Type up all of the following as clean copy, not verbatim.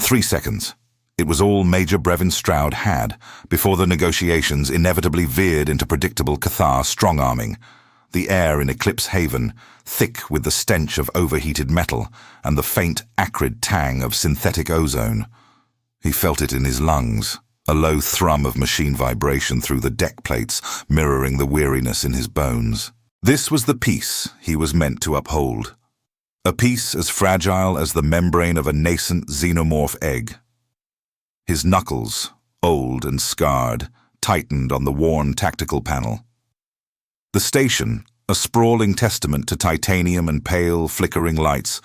3 seconds. It was all Major Brevin Stroud had before the negotiations inevitably veered into predictable Cathar strong-arming. The air in Eclipse Haven, thick with the stench of overheated metal and the faint, acrid tang of synthetic ozone. He felt it in his lungs, a low thrum of machine vibration through the deck plates, mirroring the weariness in his bones. This was the peace he was meant to uphold. A peace as fragile as the membrane of a nascent xenomorph egg. His knuckles, old and scarred, tightened on the worn tactical panel. The station, a sprawling testament to titanium and pale, flickering lights,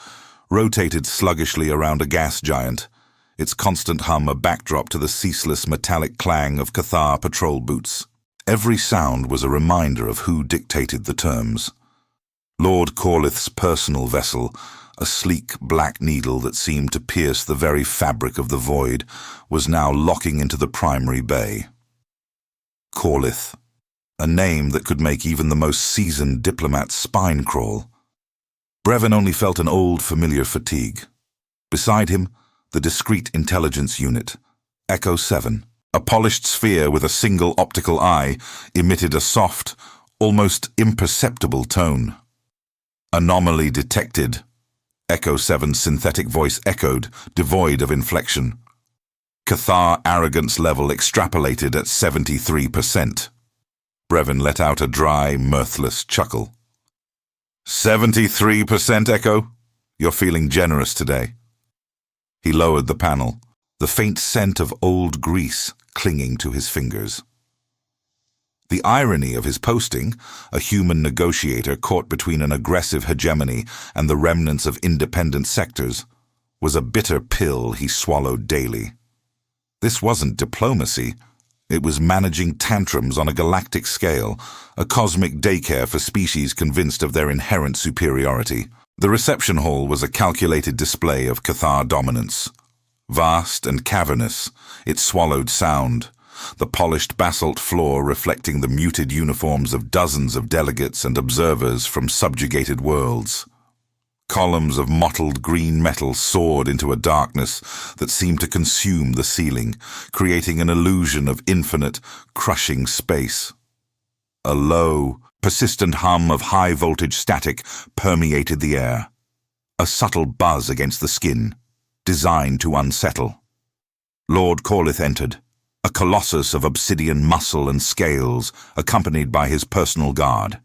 rotated sluggishly around a gas giant, its constant hum a backdrop to the ceaseless metallic clang of Cathar patrol boots. Every sound was a reminder of who dictated the terms. Lord Corlith's personal vessel, a sleek black needle that seemed to pierce the very fabric of the void, was now locking into the primary bay. Corlith, a name that could make even the most seasoned diplomat's spine crawl. Brevin only felt an old, familiar fatigue. Beside him, the discrete intelligence unit, Echo 7, a polished sphere with a single optical eye, emitted a soft, almost imperceptible tone. Anomaly detected. Echo 7's synthetic voice echoed, devoid of inflection. Cathar arrogance level extrapolated at 73%. Brevin let out a dry, mirthless chuckle. 73%, Echo? You're feeling generous today. He lowered the panel, the faint scent of old grease clinging to his fingers. The irony of his posting, a human negotiator caught between an aggressive hegemony and the remnants of independent sectors, was a bitter pill he swallowed daily. This wasn't diplomacy. It was managing tantrums on a galactic scale, a cosmic daycare for species convinced of their inherent superiority. The reception hall was a calculated display of Cathar dominance. Vast and cavernous, it swallowed sound, the polished basalt floor reflecting the muted uniforms of dozens of delegates and observers from subjugated worlds. Columns of mottled green metal soared into a darkness that seemed to consume the ceiling, creating an illusion of infinite, crushing space. A low, persistent hum of high-voltage static permeated the air, a subtle buzz against the skin, designed to unsettle. Lord Corlith entered, a colossus of obsidian muscle and scales, accompanied by his personal guard.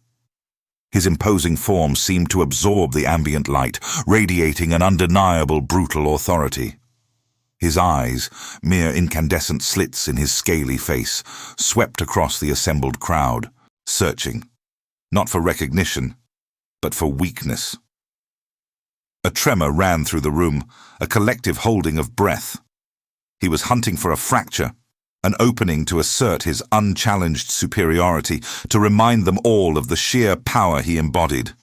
His imposing form seemed to absorb the ambient light, radiating an undeniable brutal authority. His eyes, mere incandescent slits in his scaly face, swept across the assembled crowd, searching, not for recognition, but for weakness. A tremor ran through the room, a collective holding of breath. He was hunting for a fracture, an opening to assert his unchallenged superiority, to remind them all of the sheer power he embodied.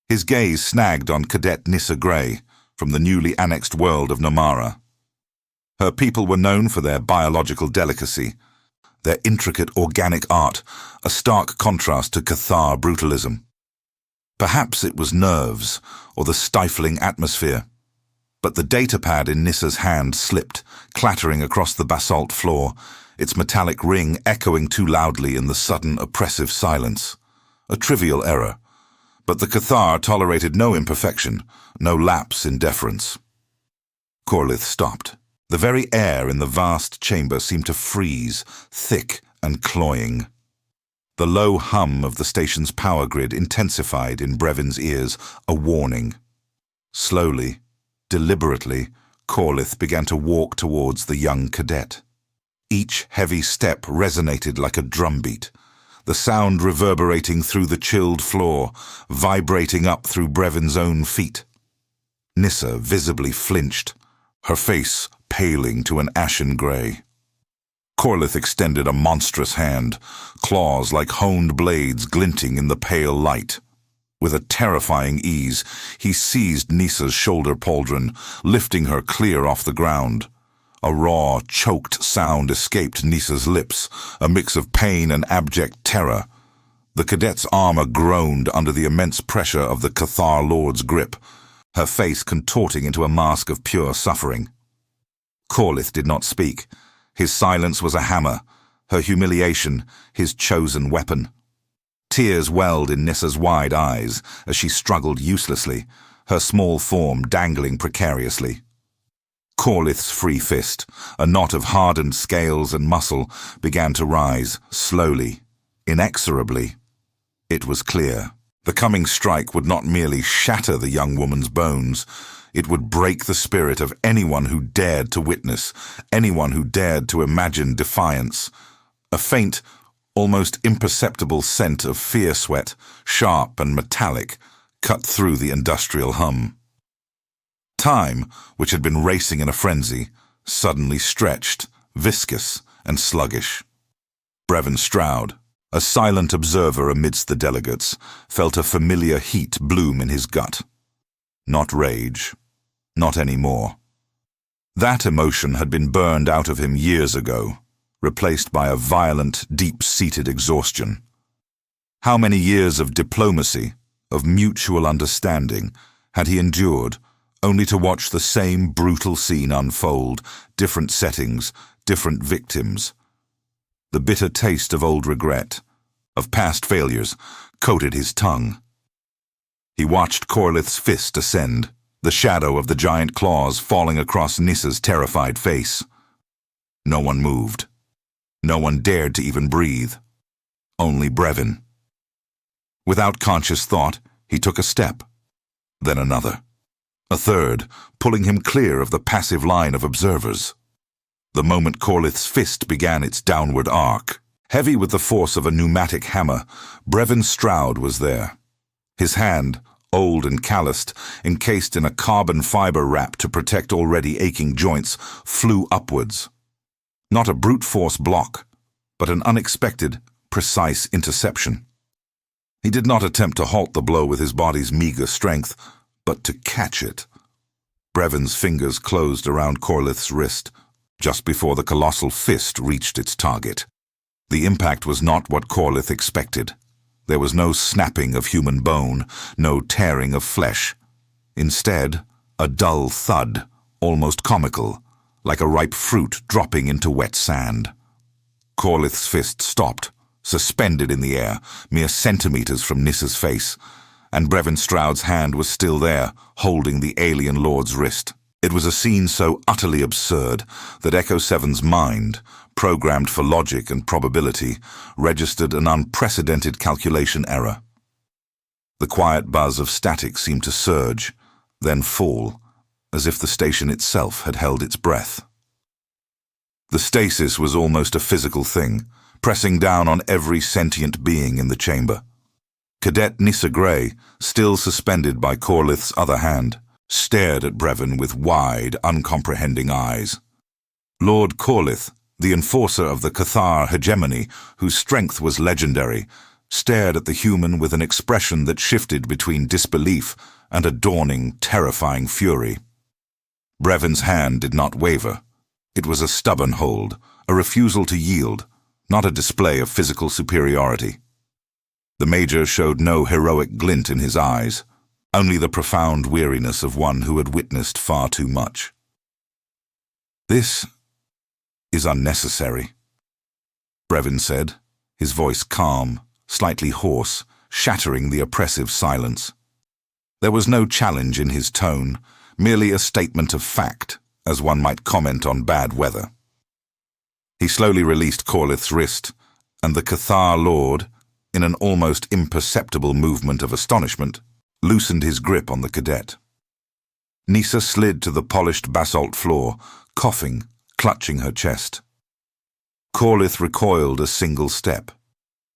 His gaze snagged on Cadet Nissa Gray, from the newly annexed world of Namara. Her people were known for their biological delicacy, their intricate organic art, a stark contrast to Cathar brutalism. Perhaps it was nerves, or the stifling atmosphere, but the datapad in Nissa's hand slipped, clattering across the basalt floor, its metallic ring echoing too loudly in the sudden oppressive silence. A trivial error, but the Cathar tolerated no imperfection, no lapse in deference. Corlith stopped. The very air in the vast chamber seemed to freeze, thick and cloying. The low hum of the station's power grid intensified in Brevin's ears, a warning. Slowly, deliberately, Corlith began to walk towards the young cadet. Each heavy step resonated like a drumbeat, the sound reverberating through the chilled floor, vibrating up through Brevin's own feet. Nissa visibly flinched, her face paling to an ashen grey. Corlith extended a monstrous hand, claws like honed blades glinting in the pale light. With a terrifying ease, he seized Nissa's shoulder pauldron, lifting her clear off the ground. A raw, choked sound escaped Nissa's lips, a mix of pain and abject terror. The cadet's armor groaned under the immense pressure of the Cathar Lord's grip, her face contorting into a mask of pure suffering. Corlith did not speak. His silence was a hammer, her humiliation his chosen weapon. Tears welled in Nissa's wide eyes as she struggled uselessly, her small form dangling precariously. Corlith's free fist, a knot of hardened scales and muscle, began to rise, slowly, inexorably. It was clear. The coming strike would not merely shatter the young woman's bones, it would break the spirit of anyone who dared to witness, anyone who dared to imagine defiance. A faint, almost imperceptible scent of fear sweat, sharp and metallic, cut through the industrial hum. Time, which had been racing in a frenzy, suddenly stretched, viscous and sluggish. Brevin Stroud, a silent observer amidst the delegates, felt a familiar heat bloom in his gut. Not rage. Not anymore. That emotion had been burned out of him years ago, replaced by a violent, deep-seated exhaustion. How many years of diplomacy, of mutual understanding, had he endured, only to watch the same brutal scene unfold, different settings, different victims? The bitter taste of old regret, of past failures, coated his tongue. He watched Corlith's fist ascend, the shadow of the giant claws falling across Nissa's terrified face. No one moved. No one dared to even breathe. Only Brevin. Without conscious thought, he took a step, then another, a third, pulling him clear of the passive line of observers. The moment Corlith's fist began its downward arc, heavy with the force of a pneumatic hammer, Brevin Stroud was there. His hand, old and calloused, encased in a carbon fiber wrap to protect already aching joints, flew upwards. Not a brute force block, but an unexpected, precise interception. He did not attempt to halt the blow with his body's meager strength, but to catch it. Brevin's fingers closed around Corlith's wrist, just before the colossal fist reached its target. The impact was not what Corlith expected. There was no snapping of human bone, no tearing of flesh. Instead, a dull thud, almost comical, like a ripe fruit dropping into wet sand. Corlith's fist stopped, suspended in the air, mere centimeters from Nissa's face, and Brevin Stroud's hand was still there, holding the alien lord's wrist. It was a scene so utterly absurd that Echo 7's mind, programmed for logic and probability, registered an unprecedented calculation error. The quiet buzz of static seemed to surge, then fall, as if the station itself had held its breath. The stasis was almost a physical thing, pressing down on every sentient being in the chamber. Cadet Nissa Gray, still suspended by Corlith's other hand, stared at Brevin with wide, uncomprehending eyes. Lord Corlith, the enforcer of the Cathar hegemony, whose strength was legendary, stared at the human with an expression that shifted between disbelief and a dawning, terrifying fury. Brevin's hand did not waver. It was a stubborn hold, a refusal to yield, not a display of physical superiority. The Major showed no heroic glint in his eyes, only the profound weariness of one who had witnessed far too much. "This is unnecessary," Brevin said, his voice calm, slightly hoarse, shattering the oppressive silence. There was no challenge in his tone, merely a statement of fact, as one might comment on bad weather. He slowly released Corlith's wrist, and the Cathar Lord, in an almost imperceptible movement of astonishment, loosened his grip on the cadet. Nissa slid to the polished basalt floor, coughing, clutching her chest. Corlith recoiled a single step,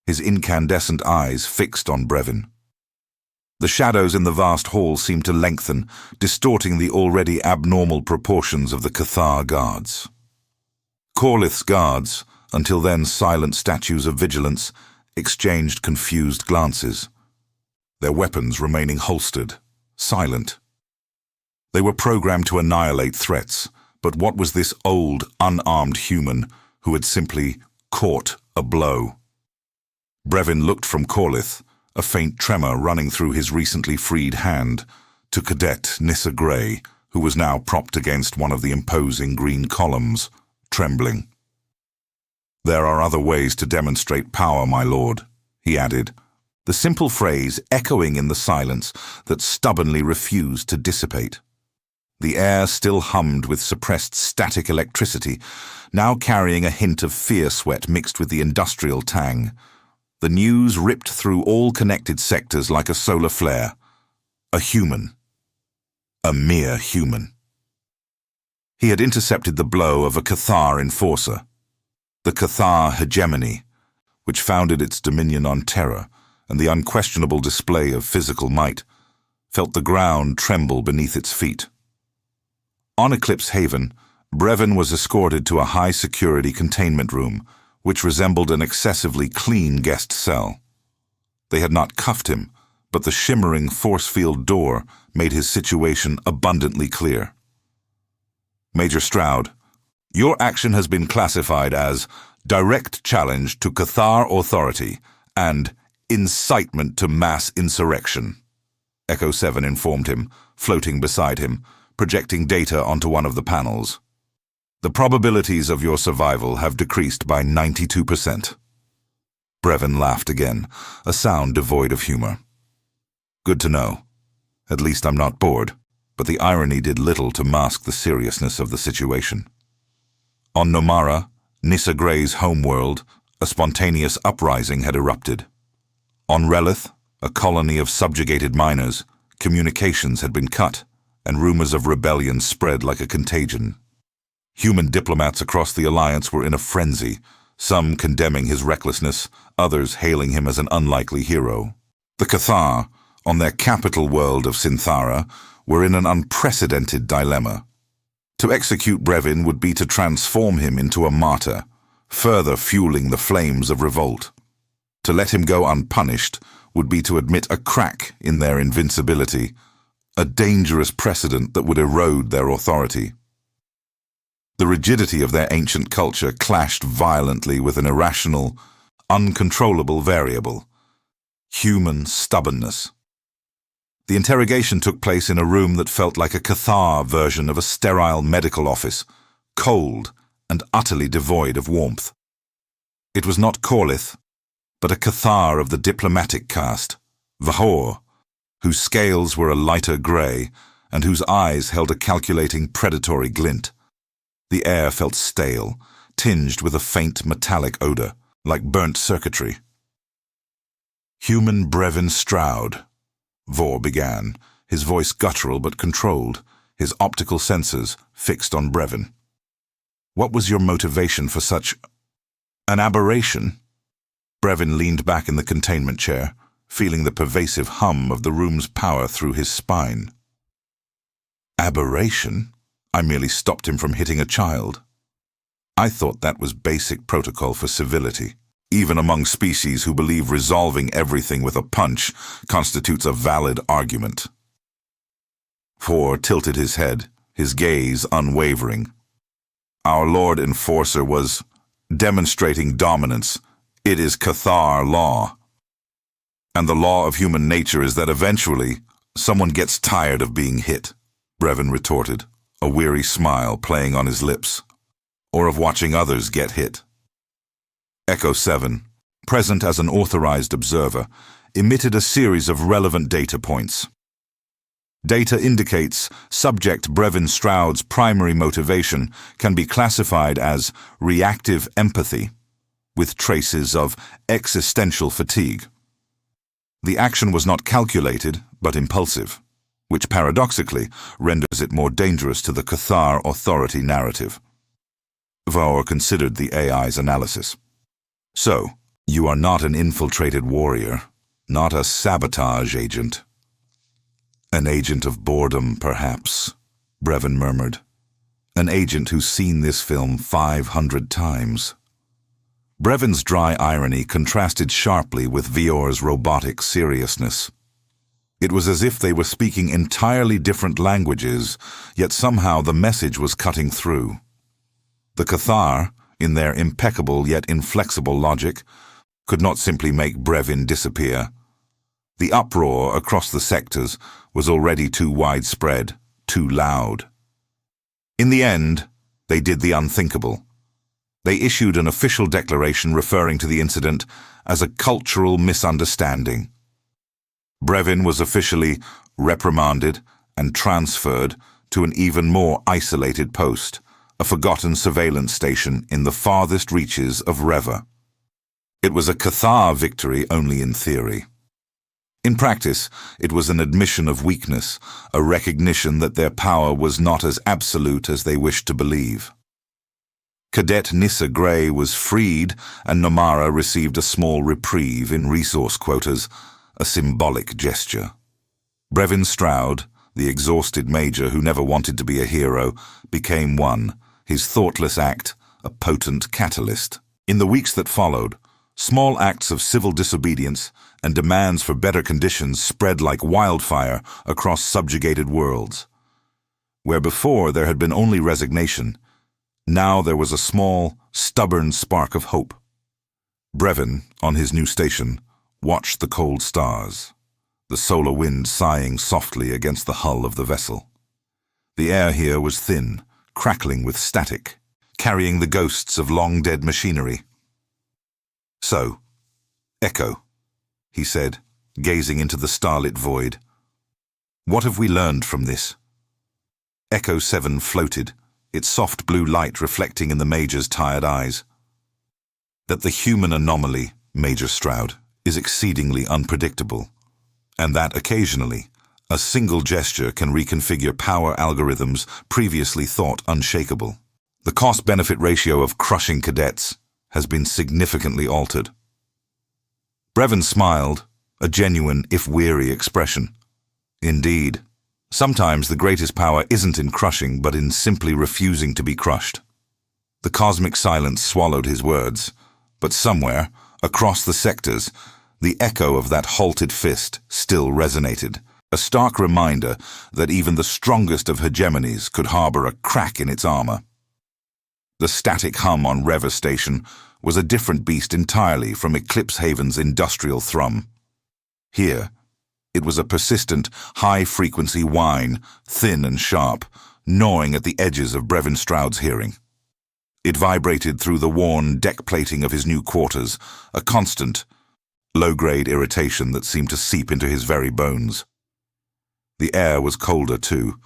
his incandescent eyes fixed on Brevin. The shadows in the vast hall seemed to lengthen, distorting the already abnormal proportions of the Cathar guards. Corlith's guards, until then silent statues of vigilance, exchanged confused glances, their weapons remaining holstered, silent. They were programmed to annihilate threats, but what was this old, unarmed human who had simply caught a blow? Brevin looked from Corlith, a faint tremor running through his recently freed hand, to Cadet Nissa Gray, who was now propped against one of the imposing green columns, trembling. "There are other ways to demonstrate power, my lord," he added, the simple phrase echoing in the silence that stubbornly refused to dissipate. The air still hummed with suppressed static electricity, now carrying a hint of fear sweat mixed with the industrial tang. The news ripped through all connected sectors like a solar flare. A human. A mere human. He had intercepted the blow of a Cathar enforcer. The Cathar hegemony, which founded its dominion on terror and the unquestionable display of physical might, felt the ground tremble beneath its feet. On Eclipse Haven, Brevin was escorted to a high-security containment room, which resembled an excessively clean guest cell. They had not cuffed him, but the shimmering force field door made his situation abundantly clear. "Major Stroud, your action has been classified as direct challenge to Cathar authority and incitement to mass insurrection," Echo 7 informed him, floating beside him, projecting data onto one of the panels. "The probabilities of your survival have decreased by 92%. Brevin laughed again, a sound devoid of humor. "Good to know. At least I'm not bored," but the irony did little to mask the seriousness of the situation. On Nomara, Nissa Gray's homeworld, a spontaneous uprising had erupted. On Relith, a colony of subjugated miners, communications had been cut, and rumors of rebellion spread like a contagion. Human diplomats across the Alliance were in a frenzy, some condemning his recklessness, others hailing him as an unlikely hero. The Cathar, on their capital world of Synthara, were in an unprecedented dilemma. To execute Brevin would be to transform him into a martyr, further fueling the flames of revolt. To let him go unpunished would be to admit a crack in their invincibility, a dangerous precedent that would erode their authority. The rigidity of their ancient culture clashed violently with an irrational, uncontrollable variable: human stubbornness. The interrogation took place in a room that felt like a Cathar version of a sterile medical office, cold and utterly devoid of warmth. It was not Corlith, but a Cathar of the diplomatic caste, Vahor, whose scales were a lighter grey and whose eyes held a calculating predatory glint. The air felt stale, tinged with a faint metallic odour, like burnt circuitry. "Human Brevin Stroud," Vahor began, his voice guttural but controlled, his optical sensors fixed on Brevin. "What was your motivation for such an aberration?" Brevin leaned back in the containment chair, feeling the pervasive hum of the room's power through his spine. "Aberration? I merely stopped him from hitting a child. I thought that was basic protocol for civility, even among species who believe resolving everything with a punch constitutes a valid argument." Vahor tilted his head, his gaze unwavering. "Our Lord Enforcer was demonstrating dominance. It is Cathar law. And the law of human nature is that eventually someone gets tired of being hit," Brevin retorted, a weary smile playing on his lips, "or of watching others get hit." Echo 7, present as an authorized observer, emitted a series of relevant data points. Data indicates subject Brevin Stroud's primary motivation can be classified as reactive empathy, with traces of existential fatigue. The action was not calculated, but impulsive, which paradoxically renders it more dangerous to the Cathar authority narrative. Vahor considered the AI's analysis. "So, you are not an infiltrated warrior, not a sabotage agent." "An agent of boredom, perhaps," Brevin murmured. "An agent who's seen this film 500 times. Brevin's dry irony contrasted sharply with Vahor's robotic seriousness. It was as if they were speaking entirely different languages, yet somehow the message was cutting through. The Cathar, in their impeccable yet inflexible logic, could not simply make Brevin disappear. The uproar across the sectors was already too widespread, too loud. In the end, they did the unthinkable. They issued an official declaration referring to the incident as a cultural misunderstanding. Brevin was officially reprimanded and transferred to an even more isolated post, a forgotten surveillance station in the farthest reaches of Reva. It was a Cathar victory only in theory. In practice, it was an admission of weakness, a recognition that their power was not as absolute as they wished to believe. Cadet Nissa Gray was freed, and Nomara received a small reprieve in resource quotas, a symbolic gesture. Brevin Stroud, the exhausted major who never wanted to be a hero, became one, his thoughtless act a potent catalyst. In the weeks that followed, small acts of civil disobedience and demands for better conditions spread like wildfire across subjugated worlds. Where before there had been only resignation, now there was a small, stubborn spark of hope. Brevin, on his new station, watched the cold stars, the solar wind sighing softly against the hull of the vessel. The air here was thin, crackling with static, carrying the ghosts of long-dead machinery. "So, Echo," he said, gazing into the starlit void. "What have we learned from this?" Echo 7 floated, its soft blue light reflecting in the Major's tired eyes. "That the human anomaly, Major Stroud, is exceedingly unpredictable, and that occasionally, a single gesture can reconfigure power algorithms previously thought unshakable. The cost-benefit ratio of crushing cadets has been significantly altered." Brevin smiled, a genuine, if weary, expression. "Indeed. Sometimes the greatest power isn't in crushing, but in simply refusing to be crushed." The cosmic silence swallowed his words, but somewhere, across the sectors, the echo of that halted fist still resonated, a stark reminder that even the strongest of hegemonies could harbor a crack in its armor. The static hum on Reva Station was a different beast entirely from Eclipse Haven's industrial thrum. Here, it was a persistent, high-frequency whine, thin and sharp, gnawing at the edges of Brevin Stroud's hearing. It vibrated through the worn deck plating of his new quarters, a constant, low-grade irritation that seemed to seep into his very bones. The air was colder, too,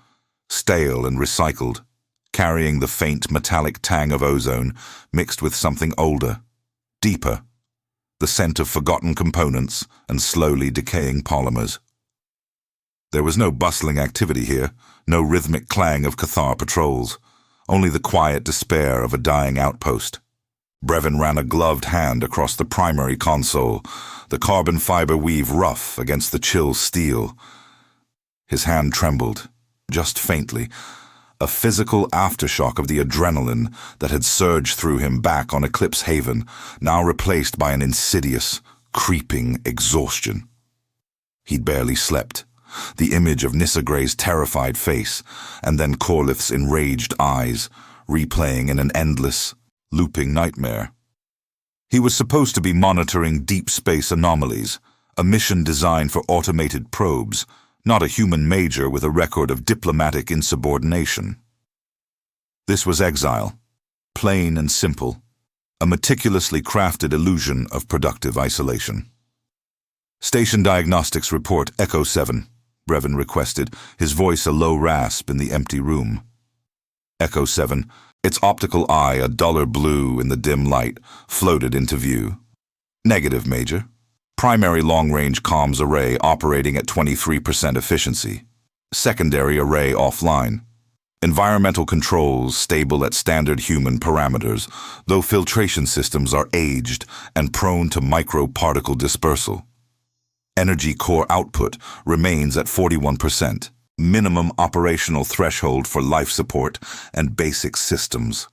stale and recycled, carrying the faint metallic tang of ozone mixed with something older, deeper, the scent of forgotten components and slowly decaying polymers. There was no bustling activity here, no rhythmic clang of Cathar patrols, only the quiet despair of a dying outpost. Brevin ran a gloved hand across the primary console, the carbon fiber weave rough against the chill steel. His hand trembled, just faintly, a physical aftershock of the adrenaline that had surged through him back on Eclipse Haven, now replaced by an insidious, creeping exhaustion. He'd barely slept, the image of Nissa Gray's terrified face, and then Corlith's enraged eyes, replaying in an endless, looping nightmare. He was supposed to be monitoring deep space anomalies, a mission designed for automated probes, not a human major with a record of diplomatic insubordination. This was exile, plain and simple, a meticulously crafted illusion of productive isolation. "Station diagnostics report Echo 7, Brevin requested, his voice a low rasp in the empty room. Echo 7, its optical eye a duller blue in the dim light, floated into view. "Negative, Major. Primary long-range comms array operating at 23% efficiency. Secondary array offline. Environmental controls stable at standard human parameters, though filtration systems are aged and prone to microparticle dispersal. Energy core output remains at 41%, minimum operational threshold for life support and basic systems."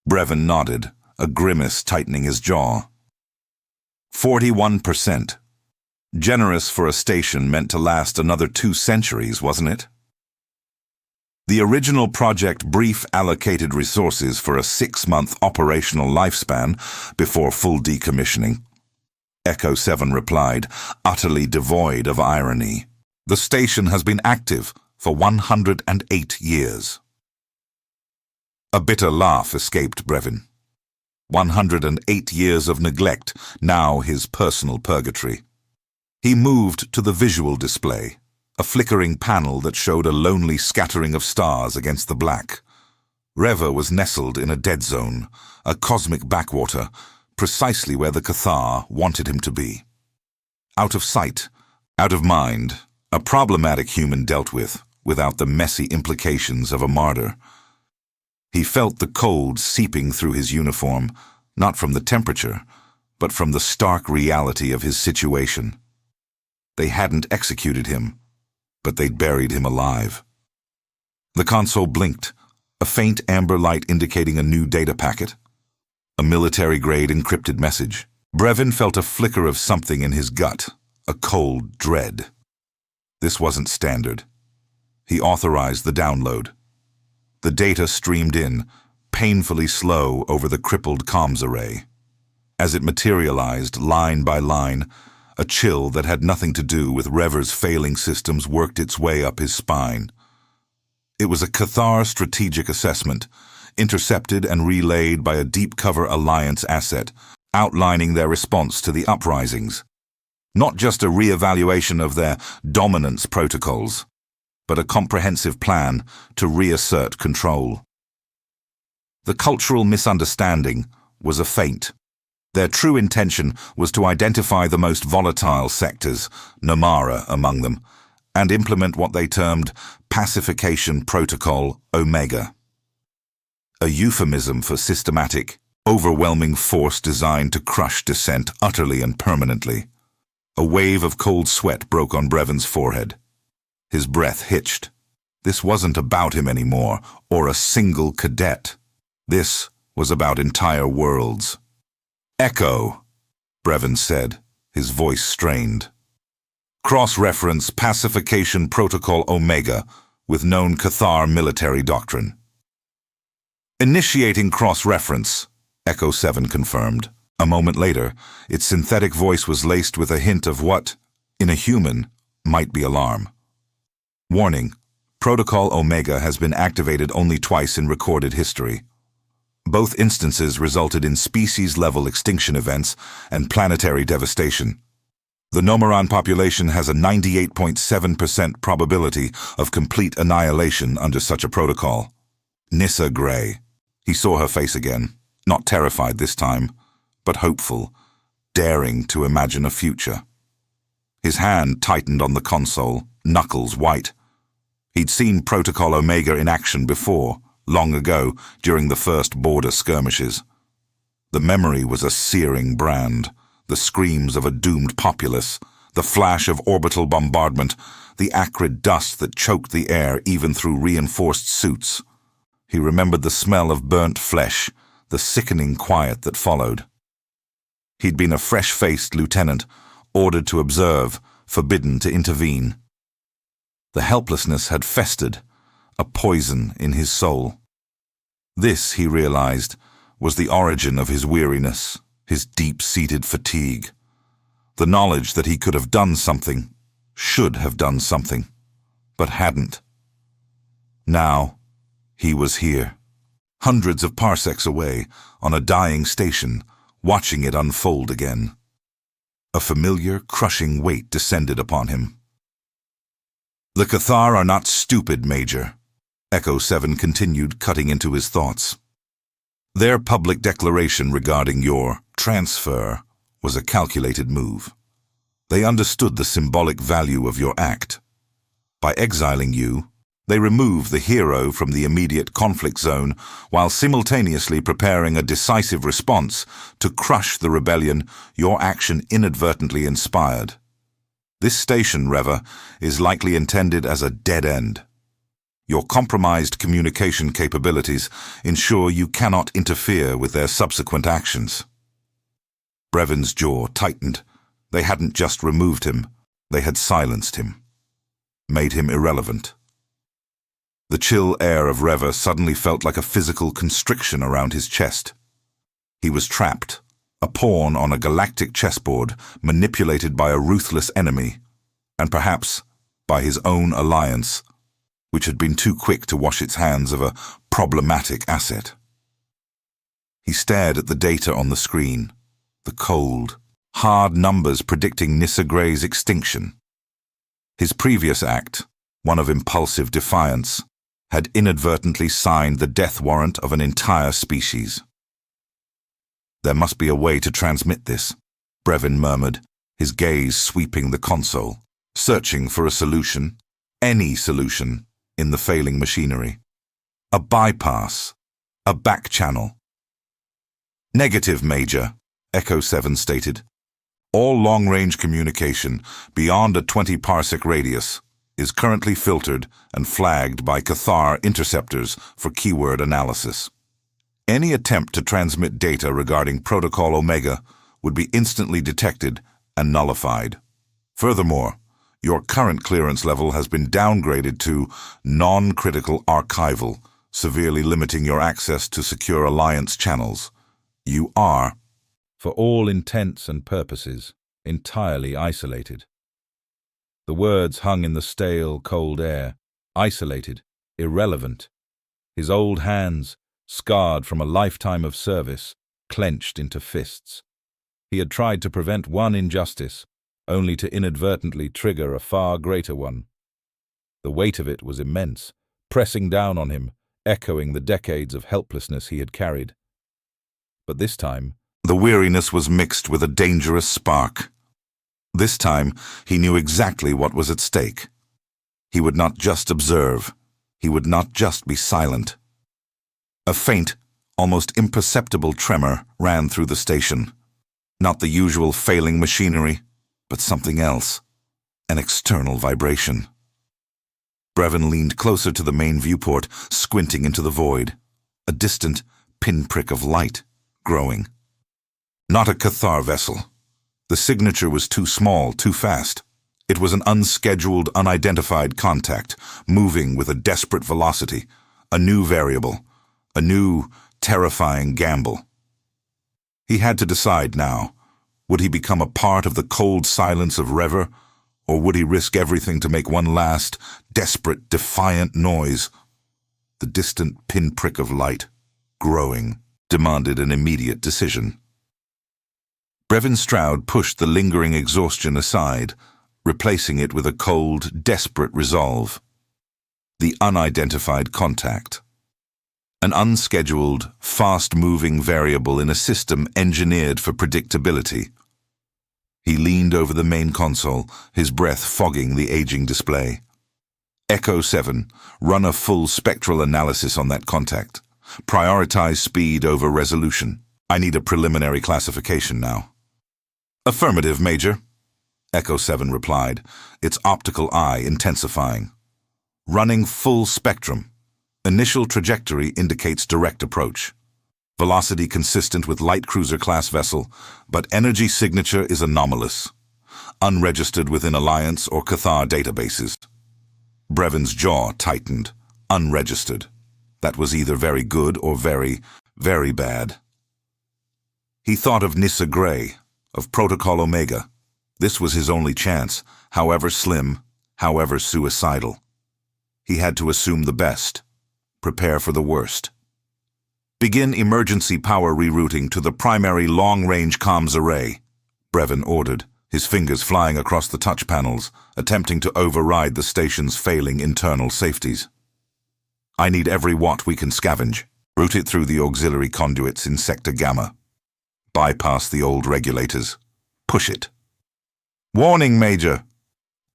Brevin nodded, a grimace tightening his jaw. 41%. Generous for a station meant to last another 2 centuries, wasn't it? The original project brief allocated resources for a 6-month operational lifespan before full decommissioning. Echo 7 replied, utterly devoid of irony. "The station has been active for 108 years. A bitter laugh escaped Brevin. 108 years of neglect, now his personal purgatory. He moved to the visual display, a flickering panel that showed a lonely scattering of stars against the black. Reva was nestled in a dead zone, a cosmic backwater, precisely where the Cathar wanted him to be. Out of sight, out of mind, a problematic human dealt with, without the messy implications of a martyr. He felt the cold seeping through his uniform, not from the temperature, but from the stark reality of his situation. They hadn't executed him, but they'd buried him alive. The console blinked, a faint amber light indicating a new data packet. A military-grade encrypted message. Brevin felt a flicker of something in his gut, a cold dread. This wasn't standard. He authorized the download. The data streamed in, painfully slow over the crippled comms array. As it materialized line by line, a chill that had nothing to do with Rever's failing systems worked its way up his spine. It was a Cathar strategic assessment, intercepted and relayed by a deep-cover alliance asset, outlining their response to the uprisings. Not just a re-evaluation of their dominance protocols, but a comprehensive plan to reassert control. The cultural misunderstanding was a feint. Their true intention was to identify the most volatile sectors, Namara among them, and implement what they termed Pacification Protocol Omega. A euphemism for systematic, overwhelming force designed to crush dissent utterly and permanently. A wave of cold sweat broke on Brevin's forehead. His breath hitched. This wasn't about him anymore, or a single cadet. This was about entire worlds. Echo, Brevin said, his voice strained. Cross-reference Pacification Protocol Omega with known Cathar military doctrine. Initiating cross-reference, Echo 7 confirmed. A moment later, its synthetic voice was laced with a hint of what, in a human, might be alarm. Warning, Protocol Omega has been activated only twice in recorded history. Both instances resulted in species-level extinction events and planetary devastation. The Nomoran population has a 98.7% probability of complete annihilation under such a protocol. Nissa Gray. He saw her face again, not terrified this time, but hopeful, daring to imagine a future. His hand tightened on the console, knuckles white. He'd seen Protocol Omega in action before, long ago, during the first border skirmishes. The memory was a searing brand, the screams of a doomed populace, the flash of orbital bombardment, the acrid dust that choked the air even through reinforced suits. He remembered the smell of burnt flesh, the sickening quiet that followed. He'd been a fresh-faced lieutenant, ordered to observe, forbidden to intervene. The helplessness had festered, a poison in his soul. This, he realized, was the origin of his weariness, his deep-seated fatigue. The knowledge that he could have done something, should have done something, but hadn't. Now, he was here, hundreds of parsecs away, on a dying station, watching it unfold again. A familiar, crushing weight descended upon him. The Cathar are not stupid, Major, Echo 7 continued, cutting into his thoughts. Their public declaration regarding your transfer was a calculated move. They understood the symbolic value of your act. By exiling you, they remove the hero from the immediate conflict zone while simultaneously preparing a decisive response to crush the rebellion your action inadvertently inspired. This station, Reva, is likely intended as a dead end. Your compromised communication capabilities ensure you cannot interfere with their subsequent actions. Brevin's jaw tightened. They hadn't just removed him, they had silenced him, made him irrelevant. The chill air of Reva suddenly felt like a physical constriction around his chest. He was trapped, a pawn on a galactic chessboard manipulated by a ruthless enemy, and perhaps by his own alliance. which had been too quick to wash its hands of a problematic asset. He stared at the data on the screen, the cold, hard numbers predicting Nissa Gray's extinction. His previous act, one of impulsive defiance, had inadvertently signed the death warrant of an entire species. There must be a way to transmit this, Brevin murmured, his gaze sweeping the console, searching for a solution, any solution, in the failing machinery. A bypass, a back channel. Negative, Major, Echo 7 stated. All long-range communication beyond a 20-parsec radius is currently filtered and flagged by Cathar interceptors for keyword analysis. Any attempt to transmit data regarding Protocol Omega would be instantly detected and nullified. Furthermore, your current clearance level has been downgraded to non-critical archival, severely limiting your access to secure Alliance channels. You are, for all intents and purposes, entirely isolated. The words hung in the stale, cold air, isolated, irrelevant. His old hands, scarred from a lifetime of service, clenched into fists. He had tried to prevent one injustice, only to inadvertently trigger a far greater one. The weight of it was immense, pressing down on him, echoing the decades of helplessness he had carried. But this time, the weariness was mixed with a dangerous spark. This time, he knew exactly what was at stake. He would not just observe. He would not just be silent. A faint, almost imperceptible tremor ran through the station. Not the usual failing machinery, but something else. An external vibration. Brevin leaned closer to the main viewport, squinting into the void. A distant pinprick of light, growing. Not a Cathar vessel. The signature was too small, too fast. It was an unscheduled, unidentified contact, moving with a desperate velocity, a new variable, a new, terrifying gamble. He had to decide now. Would he become a part of the cold silence of Rever, or would he risk everything to make one last, desperate, defiant noise? The distant pinprick of light, growing, demanded an immediate decision. Brevin Stroud pushed the lingering exhaustion aside, replacing it with a cold, desperate resolve. The unidentified contact. An unscheduled, fast-moving variable in a system engineered for predictability. He leaned over the main console, his breath fogging the aging display. Echo 7, run a full spectral analysis on that contact. Prioritize speed over resolution. I need a preliminary classification now. Affirmative, Major, Echo 7 replied, its optical eye intensifying. Running full spectrum. Initial trajectory indicates direct approach. Velocity consistent with light cruiser class vessel, but energy signature is anomalous. Unregistered within Alliance or Cathar databases. Brevin's jaw tightened. Unregistered. That was either very good or very, very bad. He thought of Nissa Gray, of Protocol Omega. This was his only chance, however slim, however suicidal. He had to assume the best. Prepare for the worst. Begin emergency power rerouting to the primary long-range comms array, Brevin ordered, his fingers flying across the touch panels, attempting to override the station's failing internal safeties. I need every watt we can scavenge. Route it through the auxiliary conduits in Sector Gamma. Bypass the old regulators. Push it. Warning, Major!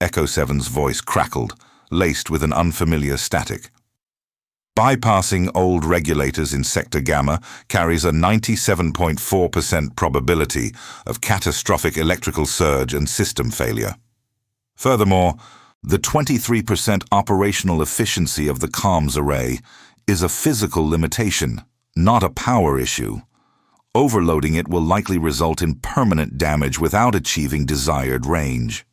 Echo 7's voice crackled, laced with an unfamiliar static. Bypassing old regulators in Sector Gamma carries a 97.4% probability of catastrophic electrical surge and system failure. Furthermore, the 23% operational efficiency of the comms array is a physical limitation, not a power issue. Overloading it will likely result in permanent damage without achieving desired range.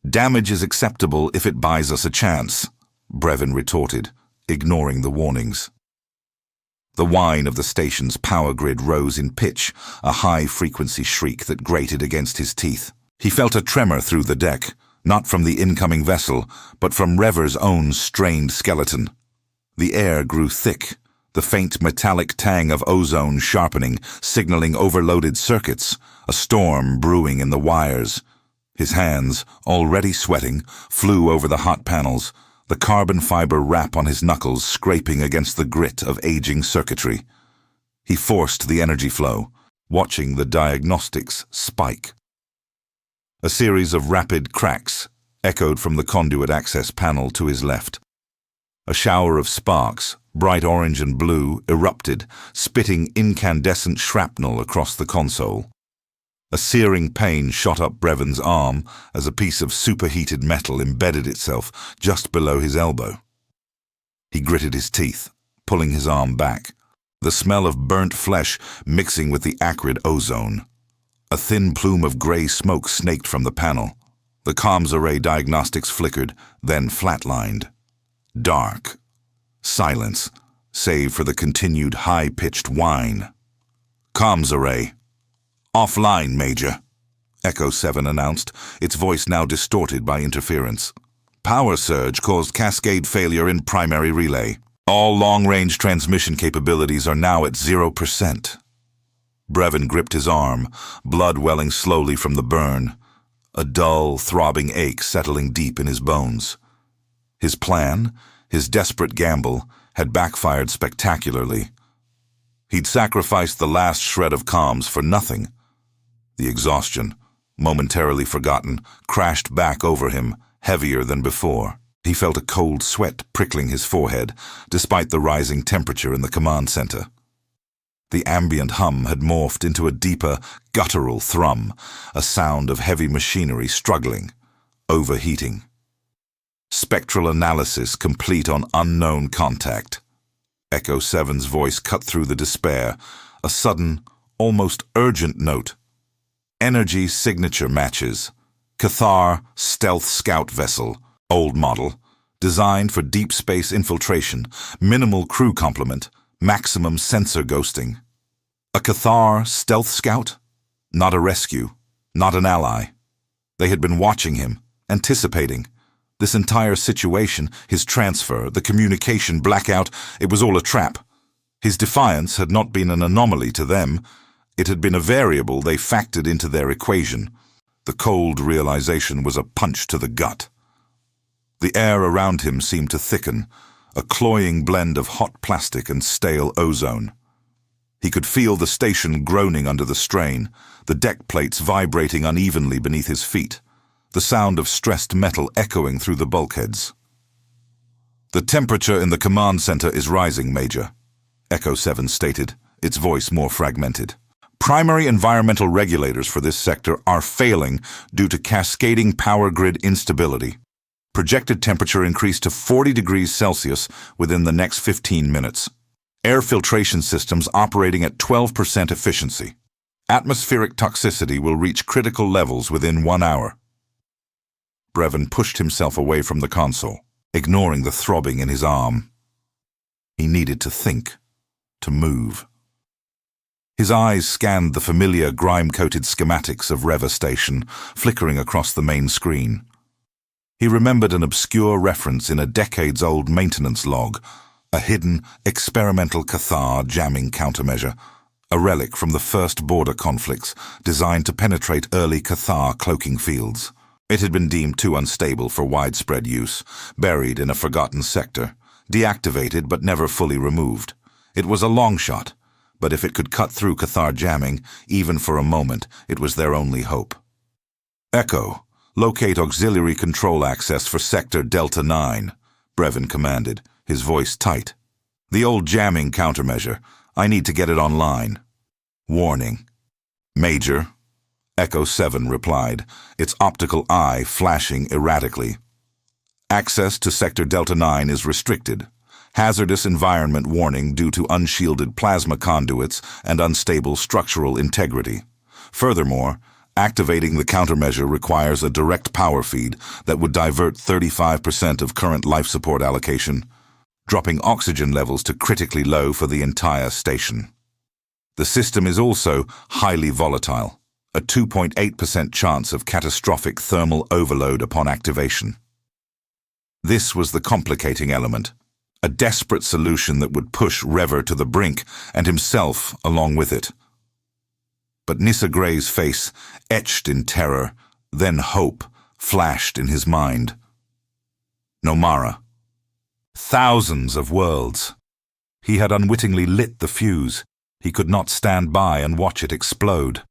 Damage is acceptable if it buys us a chance, Brevin retorted, ignoring the warnings. The whine of the station's power grid rose in pitch, a high-frequency shriek that grated against his teeth. He felt a tremor through the deck, not from the incoming vessel, but from Rever's own strained skeleton. The air grew thick, the faint metallic tang of ozone sharpening, signaling overloaded circuits, a storm brewing in the wires. His hands, already sweating, flew over the hot panels, the carbon fiber wrap on his knuckles scraping against the grit of aging circuitry. He forced the energy flow, watching the diagnostics spike. A series of rapid cracks echoed from the conduit access panel to his left. A shower of sparks, bright orange and blue, erupted, spitting incandescent shrapnel across the console. A searing pain shot up Brevon's arm as a piece of superheated metal embedded itself just below his elbow. He gritted his teeth, pulling his arm back, the smell of burnt flesh mixing with the acrid ozone. A thin plume of gray smoke snaked from the panel. The comms array diagnostics flickered, then flatlined. Dark. Silence, save for the continued high-pitched whine. Comms array. Offline, Major, Echo 7 announced, its voice now distorted by interference. Power surge caused cascade failure in primary relay. All long-range transmission capabilities are now at 0%. Brevon gripped his arm, blood welling slowly from the burn, a dull, throbbing ache settling deep in his bones. His plan, his desperate gamble, had backfired spectacularly. He'd sacrificed the last shred of comms for nothing. The exhaustion, momentarily forgotten, crashed back over him, heavier than before. He felt a cold sweat prickling his forehead, despite the rising temperature in the command center. The ambient hum had morphed into a deeper, guttural thrum, a sound of heavy machinery struggling, overheating. Spectral analysis complete on unknown contact. Echo 7's voice cut through the despair, a sudden, almost urgent note. Energy signature matches. Cathar stealth scout vessel, old model, designed for deep space infiltration, minimal crew complement, maximum sensor ghosting. A Cathar stealth scout? Not a rescue, not an ally. They had been watching him, anticipating. This entire situation, his transfer, the communication blackout, it was all a trap. His defiance had not been an anomaly to them. It had been a variable they factored into their equation. The cold realization was a punch to the gut. The air around him seemed to thicken, a cloying blend of hot plastic and stale ozone. He could feel the station groaning under the strain, the deck plates vibrating unevenly beneath his feet, the sound of stressed metal echoing through the bulkheads. "The temperature in the command center is rising, Major," Echo 7 stated, its voice more fragmented. "Primary environmental regulators for this sector are failing due to cascading power grid instability. Projected temperature increased to 40 degrees Celsius within the next 15 minutes. Air filtration systems operating at 12% efficiency. Atmospheric toxicity will reach critical levels within 1 hour." Brevon pushed himself away from the console, ignoring the throbbing in his arm. He needed to think, to move. His eyes scanned the familiar grime-coated schematics of Rever Station, flickering across the main screen. He remembered an obscure reference in a decades-old maintenance log, a hidden, experimental Cathar jamming countermeasure, a relic from the first border conflicts designed to penetrate early Cathar cloaking fields. It had been deemed too unstable for widespread use, buried in a forgotten sector, deactivated but never fully removed. It was a long shot, but if it could cut through Cathar jamming, even for a moment, it was their only hope. "Echo, locate auxiliary control access for Sector Delta 9, Brevon commanded, his voice tight. "The old jamming countermeasure. I need to get it online." "Warning." "Major," Echo 7 replied, its optical eye flashing erratically. "Access to Sector Delta 9 is restricted. Hazardous environment warning due to unshielded plasma conduits and unstable structural integrity. Furthermore, activating the countermeasure requires a direct power feed that would divert 35% of current life support allocation, dropping oxygen levels to critically low for the entire station. The system is also highly volatile. a 2.8% chance of catastrophic thermal overload upon activation. This was the complicating element, a desperate solution that would push Rever to the brink and himself along with it. But Nyssa Gray's face, etched in terror, then hope, flashed in his mind. Nomara. Thousands of worlds. He had unwittingly lit the fuse. He could not stand by and watch it explode.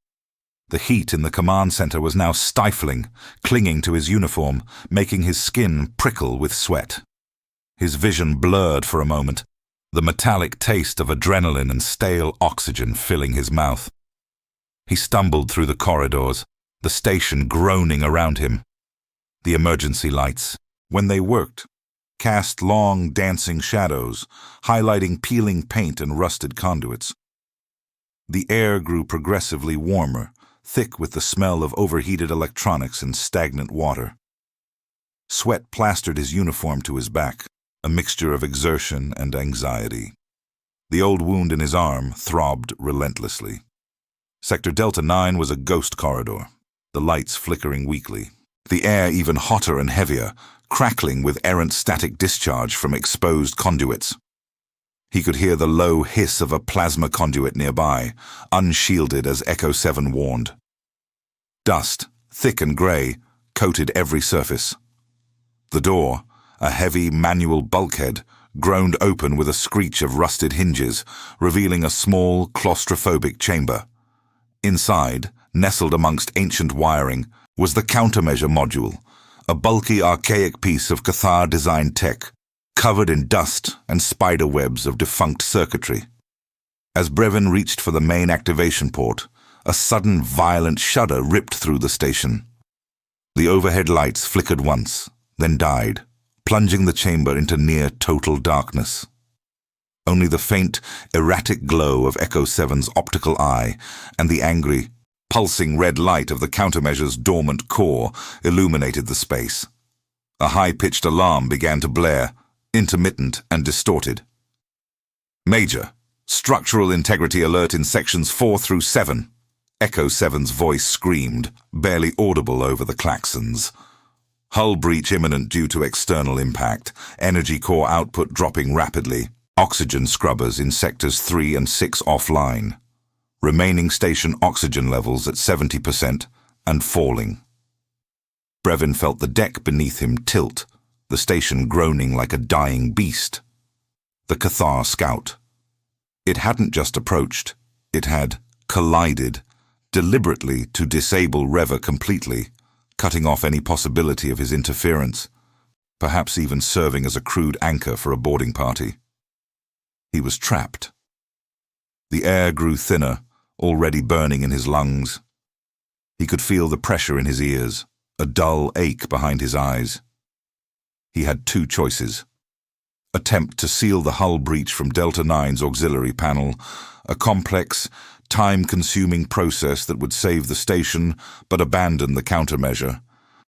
The heat in the command center was now stifling, clinging to his uniform, making his skin prickle with sweat. His vision blurred for a moment, the metallic taste of adrenaline and stale oxygen filling his mouth. He stumbled through the corridors, the station groaning around him. The emergency lights, when they worked, cast long, dancing shadows, highlighting peeling paint and rusted conduits. The air grew progressively warmer, thick with the smell of overheated electronics and stagnant water. Sweat plastered his uniform to his back, a mixture of exertion and anxiety. The old wound in his arm throbbed relentlessly. Sector Delta 9 was a ghost corridor, the lights flickering weakly, the air even hotter and heavier, crackling with errant static discharge from exposed conduits. He could hear the low hiss of a plasma conduit nearby, unshielded as Echo 7 warned. Dust, thick and grey, coated every surface. The door, a heavy manual bulkhead, groaned open with a screech of rusted hinges, revealing a small, claustrophobic chamber. Inside, nestled amongst ancient wiring, was the countermeasure module, a bulky, archaic piece of Cathar-designed tech, covered in dust and spider webs of defunct circuitry. As Brevin reached for the main activation port, a sudden violent shudder ripped through the station. The overhead lights flickered once, then died, plunging the chamber into near total darkness. Only the faint, erratic glow of Echo 7's optical eye and the angry, pulsing red light of the countermeasure's dormant core illuminated the space. A high-pitched alarm began to blare, intermittent and distorted. Major, structural integrity alert in sections 4 through 7. Echo 7's voice screamed, barely audible over the klaxons. Hull breach imminent due to external impact, energy core output dropping rapidly, oxygen scrubbers in sectors 3 and 6 offline. Remaining station oxygen levels at 70% and falling. Brevin felt the deck beneath him tilt, the station groaning like a dying beast. The Cathar scout. It hadn't just approached, it had collided, deliberately to disable Rever completely, cutting off any possibility of his interference, perhaps even serving as a crude anchor for a boarding party. He was trapped. The air grew thinner, already burning in his lungs. He could feel the pressure in his ears, a dull ache behind his eyes. He had two choices. Attempt to seal the hull breach from Delta 9's auxiliary panel, a complex, time-consuming process that would save the station but abandon the countermeasure,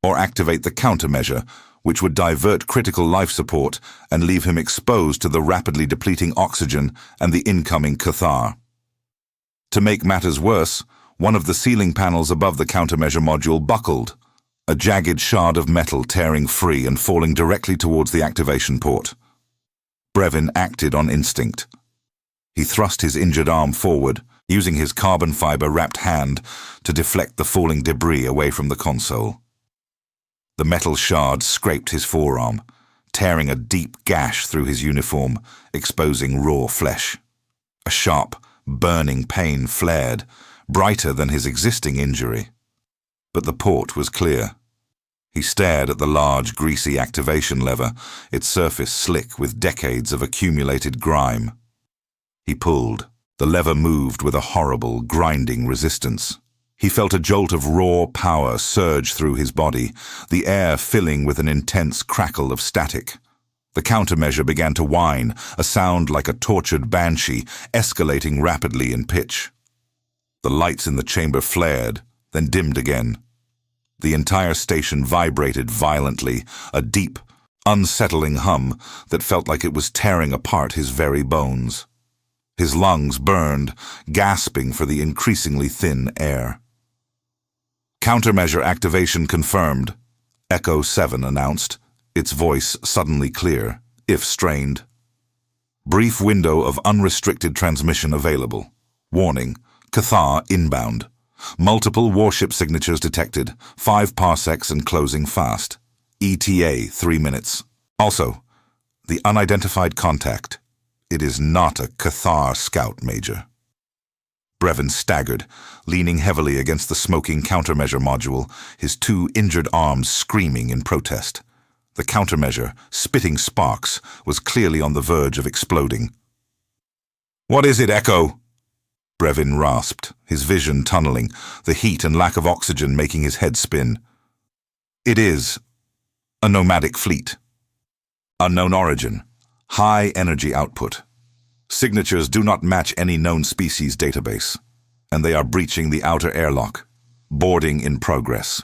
or activate the countermeasure, which would divert critical life support and leave him exposed to the rapidly depleting oxygen and the incoming Cathar. To make matters worse, one of the ceiling panels above the countermeasure module buckled, a jagged shard of metal tearing free and falling directly towards the activation port. Brevin acted on instinct. He thrust his injured arm forward, using his carbon fiber-wrapped hand to deflect the falling debris away from the console. The metal shard scraped his forearm, tearing a deep gash through his uniform, exposing raw flesh. A sharp, burning pain flared, brighter than his existing injury. But the port was clear. He stared at the large, greasy activation lever, its surface slick with decades of accumulated grime. He pulled. The lever moved with a horrible, grinding resistance. He felt a jolt of raw power surge through his body, the air filling with an intense crackle of static. The countermeasure began to whine, a sound like a tortured banshee, escalating rapidly in pitch. The lights in the chamber flared, then dimmed again. The entire station vibrated violently, a deep, unsettling hum that felt like it was tearing apart his very bones. His lungs burned, gasping for the increasingly thin air. Countermeasure activation confirmed, Echo 7 announced, its voice suddenly clear, if strained. Brief window of unrestricted transmission available. Warning, Cathar inbound. Multiple warship signatures detected, 5 parsecs and closing fast. ETA 3 minutes. Also, the unidentified contact. It is not a Cathar scout, Major. Brevin staggered, leaning heavily against the smoking countermeasure module, his 2 injured arms screaming in protest. The countermeasure, spitting sparks, was clearly on the verge of exploding. "What is it, Echo?" Brevin rasped, his vision tunneling, the heat and lack of oxygen making his head spin. "It is a nomadic fleet. Unknown origin. High energy output. Signatures do not match any known species database, and they are breaching the outer airlock. Boarding in progress."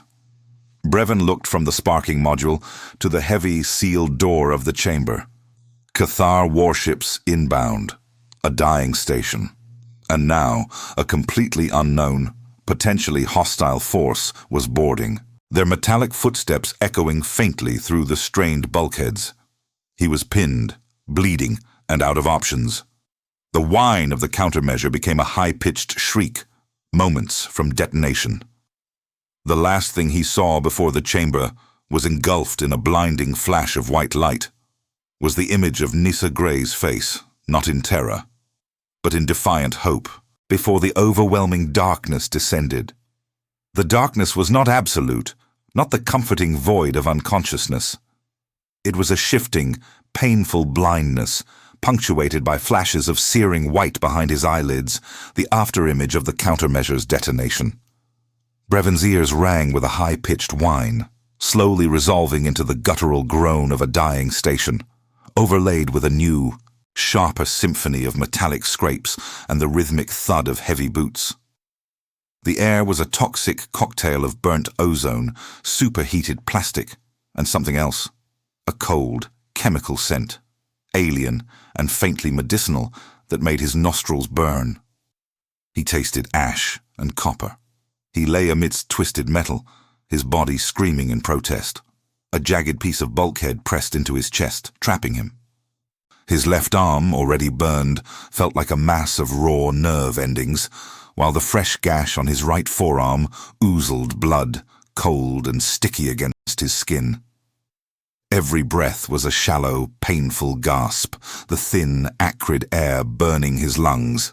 Brevin looked from the sparking module to the heavy sealed door of the chamber. Cathar warships inbound. A dying station. And now, a completely unknown, potentially hostile force was boarding, their metallic footsteps echoing faintly through the strained bulkheads. He was pinned, bleeding, and out of options. The whine of the countermeasure became a high-pitched shriek, moments from detonation. The last thing he saw before the chamber was engulfed in a blinding flash of white light, was the image of Nissa Gray's face, not in terror, but in defiant hope, before the overwhelming darkness descended. The darkness was not absolute, not the comforting void of unconsciousness. It was a shifting, painful blindness, punctuated by flashes of searing white behind his eyelids, the afterimage of the countermeasure's detonation. Brevin's ears rang with a high-pitched whine, slowly resolving into the guttural groan of a dying station, overlaid with a new, sharper symphony of metallic scrapes and the rhythmic thud of heavy boots. The air was a toxic cocktail of burnt ozone, superheated plastic, and something else, a cold, chemical scent, alien and faintly medicinal, that made his nostrils burn. He tasted ash and copper. He lay amidst twisted metal, his body screaming in protest. A jagged piece of bulkhead pressed into his chest, trapping him. His left arm, already burned, felt like a mass of raw nerve endings, while the fresh gash on his right forearm oozled blood, cold and sticky against his skin. Every breath was a shallow, painful gasp, the thin, acrid air burning his lungs.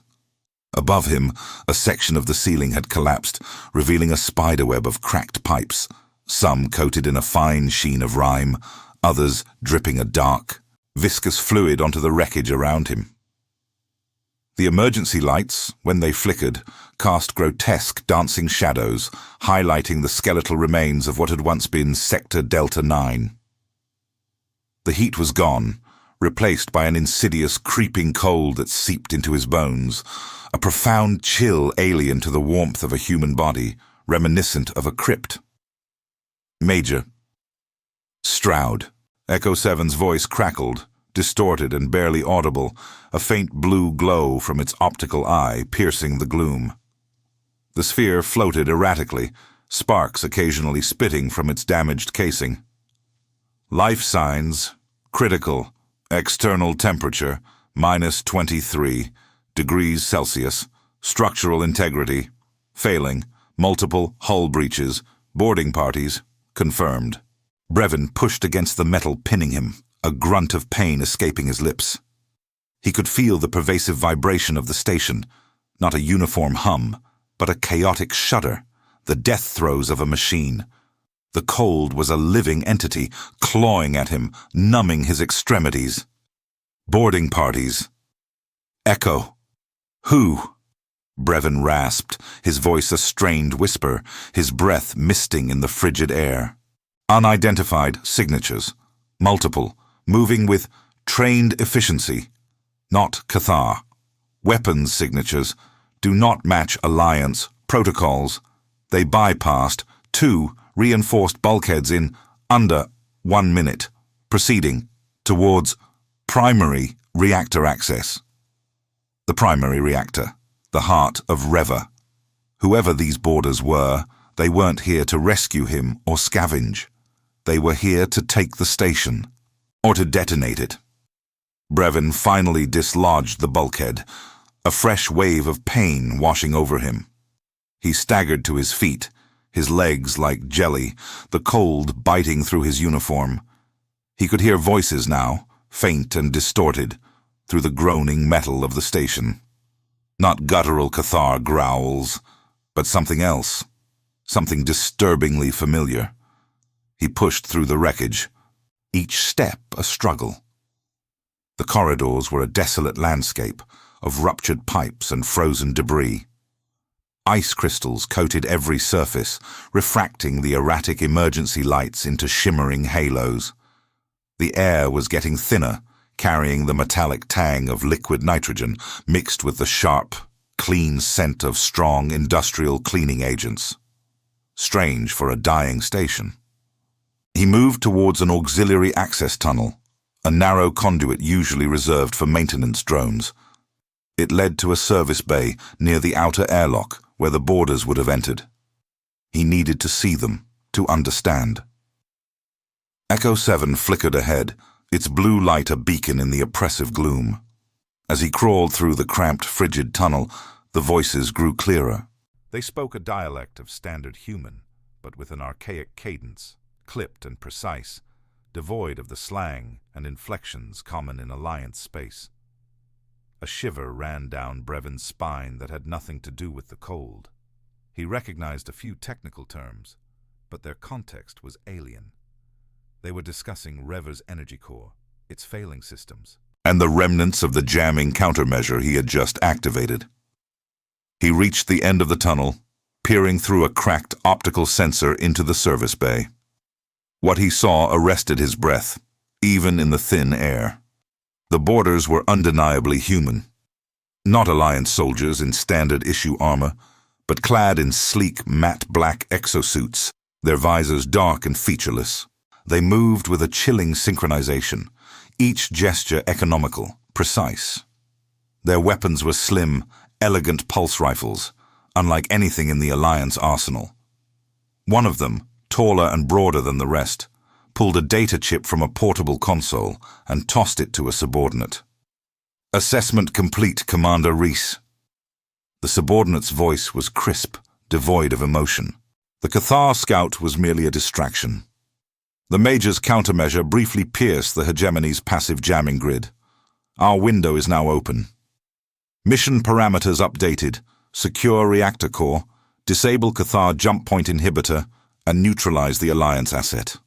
Above him, a section of the ceiling had collapsed, revealing a spiderweb of cracked pipes, some coated in a fine sheen of rime, others dripping a dark, viscous fluid onto the wreckage around him. The emergency lights, when they flickered, cast grotesque dancing shadows, highlighting the skeletal remains of what had once been Sector Delta 9. The heat was gone, replaced by an insidious, creeping cold that seeped into his bones, a profound chill alien to the warmth of a human body, reminiscent of a crypt. "Major." "Stroud." Echo 7's voice crackled, distorted and barely audible, a faint blue glow from its optical eye piercing the gloom. The sphere floated erratically, sparks occasionally spitting from its damaged casing. "Life signs, critical, external temperature, -23 degrees Celsius, structural integrity, failing, multiple hull breaches, boarding parties, confirmed." Brevin pushed against the metal pinning him, a grunt of pain escaping his lips. He could feel the pervasive vibration of the station, not a uniform hum, but a chaotic shudder, the death throes of a machine. The cold was a living entity, clawing at him, numbing his extremities. "Boarding parties." "Echo." "Who?" Brevin rasped, his voice a strained whisper, his breath misting in the frigid air. "Unidentified signatures. Multiple, moving with trained efficiency. Not Cathar. Weapons signatures do not match Alliance protocols. They bypassed 2 reinforced bulkheads in under 1 minute, proceeding towards primary reactor access." The primary reactor, the heart of Reva. Whoever these boarders were, They weren't here to rescue him or scavenge. They were here to take the station, or to detonate it. Brevin finally dislodged the bulkhead, a fresh wave of pain washing over him. He staggered to his feet, his legs like jelly, the cold biting through his uniform. He could hear voices now, faint and distorted, through the groaning metal of the station. Not guttural Cathar growls, but something else, something disturbingly familiar. He pushed through the wreckage, each step a struggle. The corridors were a desolate landscape of ruptured pipes and frozen debris. Ice crystals coated every surface, refracting the erratic emergency lights into shimmering halos. The air was getting thinner, carrying the metallic tang of liquid nitrogen mixed with the sharp, clean scent of strong industrial cleaning agents. Strange for a dying station. He moved towards an auxiliary access tunnel, a narrow conduit usually reserved for maintenance drones. It led to a service bay near the outer airlock where the boarders would have entered. He needed to see them, to understand. Echo 7 flickered ahead, its blue light a beacon in the oppressive gloom. As he crawled through the cramped, frigid tunnel, the voices grew clearer. They spoke a dialect of standard human, but with an archaic cadence, clipped and precise, devoid of the slang and inflections common in Alliance space. A shiver ran down Brevin's spine that had nothing to do with the cold. He recognized a few technical terms, but their context was alien. They were discussing Rever's energy core, its failing systems, and the remnants of the jamming countermeasure he had just activated. He reached the end of the tunnel, peering through a cracked optical sensor into the service bay. What he saw arrested his breath, even in the thin air. The boarders were undeniably human. Not Alliance soldiers in standard-issue armor, but clad in sleek, matte black exosuits, their visors dark and featureless. They moved with a chilling synchronization, each gesture economical, precise. Their weapons were slim, elegant pulse rifles, unlike anything in the Alliance arsenal. One of them, taller and broader than the rest, pulled a data chip from a portable console and tossed it to a subordinate. "Assessment complete, Commander Reese." The subordinate's voice was crisp, devoid of emotion. The Cathar scout was merely a distraction. The Major's countermeasure briefly pierced the hegemony's passive jamming grid. Our window is now open. Mission parameters updated. Secure reactor core, disable Cathar jump point inhibitor, and neutralize the Alliance asset.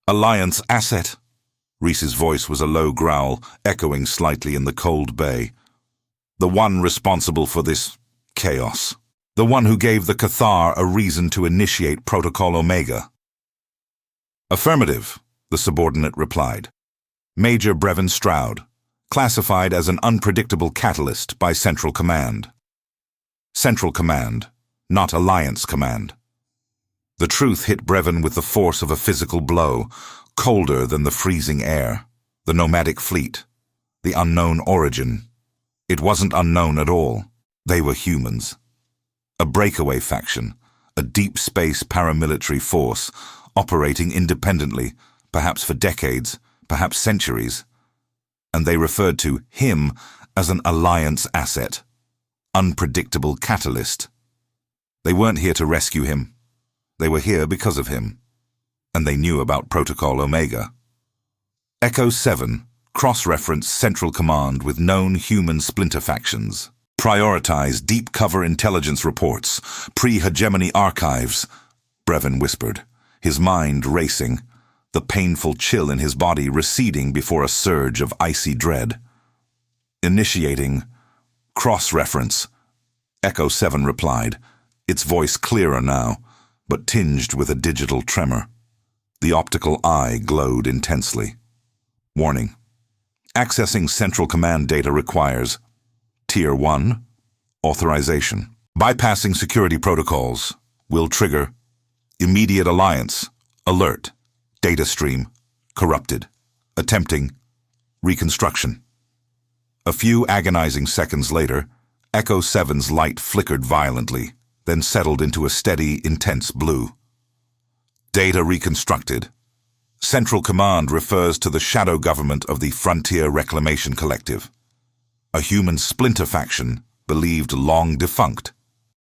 Alliance asset? Reese's voice was a low growl, echoing slightly in the cold bay. The one responsible for this chaos. The one who gave the Cathar a reason to initiate Protocol Omega. Affirmative, the subordinate replied. Major Brevin Stroud, classified as an unpredictable catalyst by Central Command. Central Command, not Alliance Command. The truth hit Brevin with the force of a physical blow, colder than the freezing air, the nomadic fleet, the unknown origin. It wasn't unknown at all. They were humans. A breakaway faction, a deep space paramilitary force, operating independently, perhaps for decades, perhaps centuries. And they referred to him as an Alliance asset, unpredictable catalyst. They weren't here to rescue him. They were here because of him. And they knew about Protocol Omega. Echo 7 cross-referenced Central Command with known human splinter factions. Prioritize deep cover intelligence reports, pre-hegemony archives, Brevin whispered, his mind racing, the painful chill in his body receding before a surge of icy dread. Initiating cross-reference, Echo 7 replied, its voice clearer now, but tinged with a digital tremor. The optical eye glowed intensely. Warning. Accessing Central Command data requires Tier 1, authorization. Bypassing security protocols will trigger immediate alliance, alert, data stream, corrupted, attempting reconstruction. A few agonizing seconds later, Echo 7's light flickered violently, then settled into a steady, intense blue. Data reconstructed. Central Command refers to the shadow government of the Frontier Reclamation Collective, a human splinter faction believed long defunct,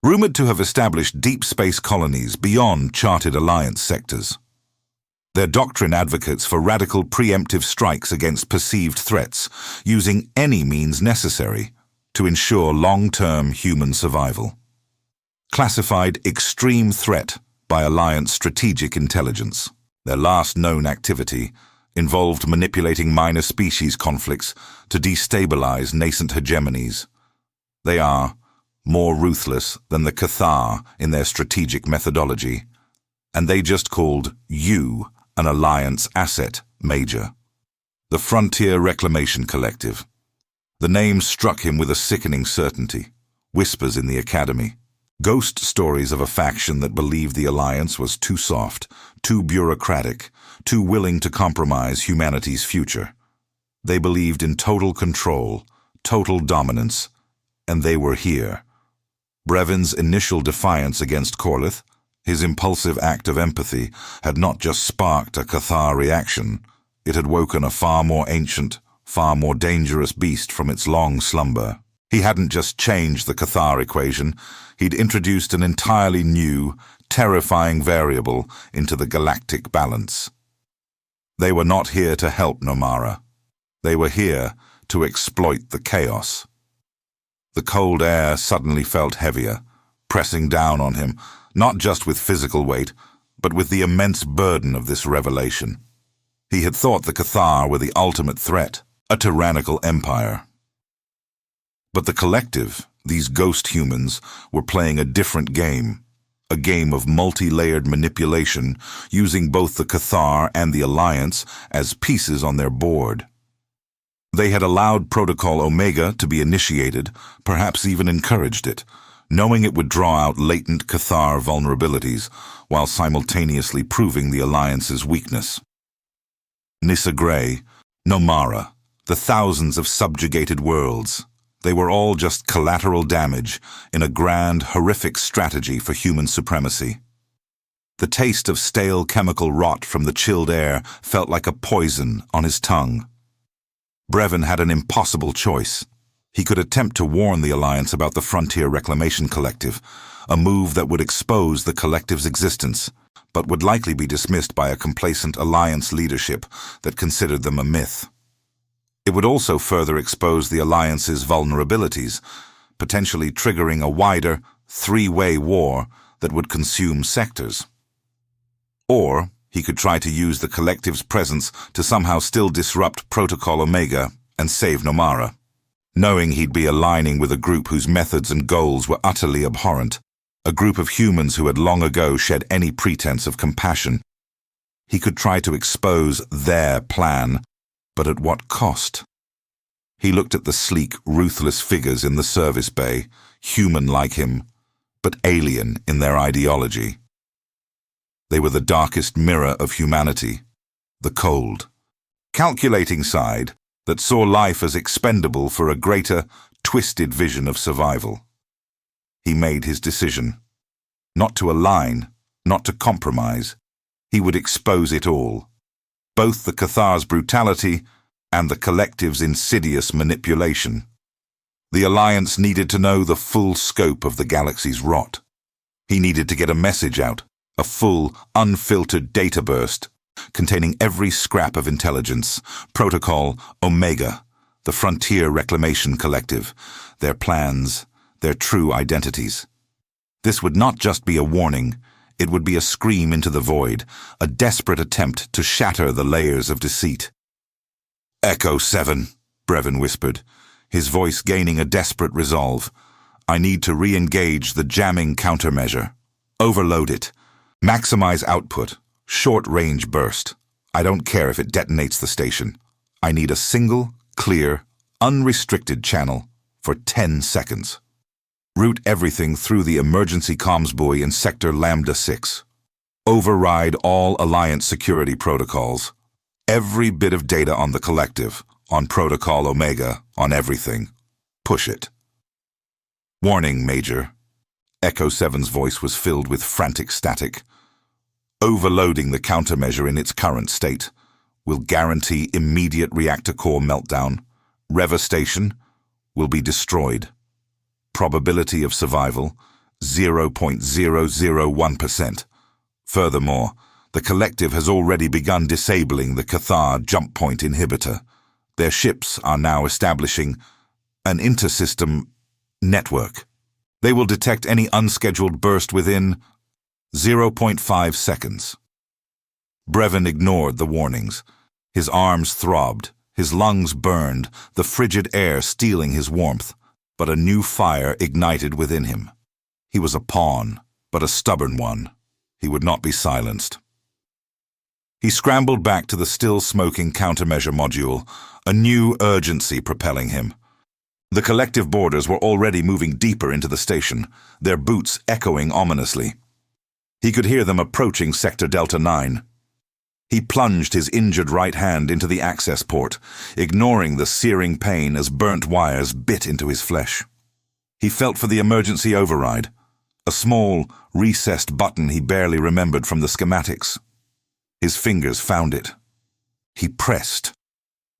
rumored to have established deep space colonies beyond charted alliance sectors. Their doctrine advocates for radical preemptive strikes against perceived threats, using any means necessary to ensure long-term human survival. Classified extreme threat by Alliance Strategic Intelligence. Their last known activity involved manipulating minor species conflicts to destabilize nascent hegemonies. They are more ruthless than the Cathar in their strategic methodology, and they just called you an Alliance asset, Major. The Frontier Reclamation Collective. The name struck him with a sickening certainty. Whispers in the Academy. Ghost stories of a faction that believed the Alliance was too soft, too bureaucratic, too willing to compromise humanity's future. They believed in total control, total dominance, and they were here. Brevin's initial defiance against Corlith, his impulsive act of empathy, had not just sparked a Cathar reaction, it had woken a far more ancient, far more dangerous beast from its long slumber. He hadn't just changed the Cathar equation, he'd introduced an entirely new, terrifying variable into the galactic balance. They were not here to help Nomara. They were here to exploit the chaos. The cold air suddenly felt heavier, pressing down on him, not just with physical weight, but with the immense burden of this revelation. He had thought the Cathar were the ultimate threat, a tyrannical empire. But the collective, these ghost humans, were playing a different game, a game of multi-layered manipulation, using both the Cathar and the Alliance as pieces on their board. They had allowed Protocol Omega to be initiated, perhaps even encouraged it, knowing it would draw out latent Cathar vulnerabilities, while simultaneously proving the Alliance's weakness. Nissa Grey, Nomara, the thousands of subjugated worlds, they were all just collateral damage in a grand, horrific strategy for human supremacy. The taste of stale chemical rot from the chilled air felt like a poison on his tongue. Brevin had an impossible choice. He could attempt to warn the Alliance about the Frontier Reclamation Collective, a move that would expose the collective's existence, but would likely be dismissed by a complacent Alliance leadership that considered them a myth. It would also further expose the Alliance's vulnerabilities, potentially triggering a wider, three-way war that would consume sectors. Or he could try to use the collective's presence to somehow still disrupt Protocol Omega and save Nomara. Knowing he'd be aligning with a group whose methods and goals were utterly abhorrent, a group of humans who had long ago shed any pretense of compassion, he could try to expose their plan, but at what cost? He looked at the sleek, ruthless figures in the service bay, human like him, but alien in their ideology. They were the darkest mirror of humanity, the cold, calculating side that saw life as expendable for a greater, twisted vision of survival. He made his decision. Not to align, not to compromise. He would expose it all. Both the Cathar's brutality and the collective's insidious manipulation. The Alliance needed to know the full scope of the galaxy's rot. He needed to get a message out, a full, unfiltered data burst, containing every scrap of intelligence, Protocol Omega, the Frontier Reclamation Collective, their plans, their true identities. This would not just be a warning, it would be a scream into the void, a desperate attempt to shatter the layers of deceit. "Echo 7, Brevin whispered, his voice gaining a desperate resolve. "I need to re-engage the jamming countermeasure. Overload it. Maximize output. Short-range burst. I don't care if it detonates the station. I need a single, clear, unrestricted channel for 10 seconds. Route everything through the emergency comms buoy in Sector Lambda 6. Override all Alliance security protocols. Every bit of data on the collective, on Protocol Omega, on everything. Push it. Warning, Major. Echo 7's voice was filled with frantic static. Overloading the countermeasure in its current state will guarantee immediate reactor core meltdown. Rever station will be destroyed. Probability of survival, 0.001%. Furthermore, the collective has already begun disabling the Cathar jump point inhibitor. Their ships are now establishing an inter-system network. They will detect any unscheduled burst within 0.5 seconds. Brevin ignored the warnings. His arms throbbed, his lungs burned, the frigid air stealing his warmth, but a new fire ignited within him. He was a pawn, but a stubborn one. He would not be silenced. He scrambled back to the still-smoking countermeasure module, a new urgency propelling him. The collective boarders were already moving deeper into the station, their boots echoing ominously. He could hear them approaching Sector Delta 9. He plunged his injured right hand into the access port, ignoring the searing pain as burnt wires bit into his flesh. He felt for the emergency override, a small, recessed button he barely remembered from the schematics. His fingers found it. He pressed.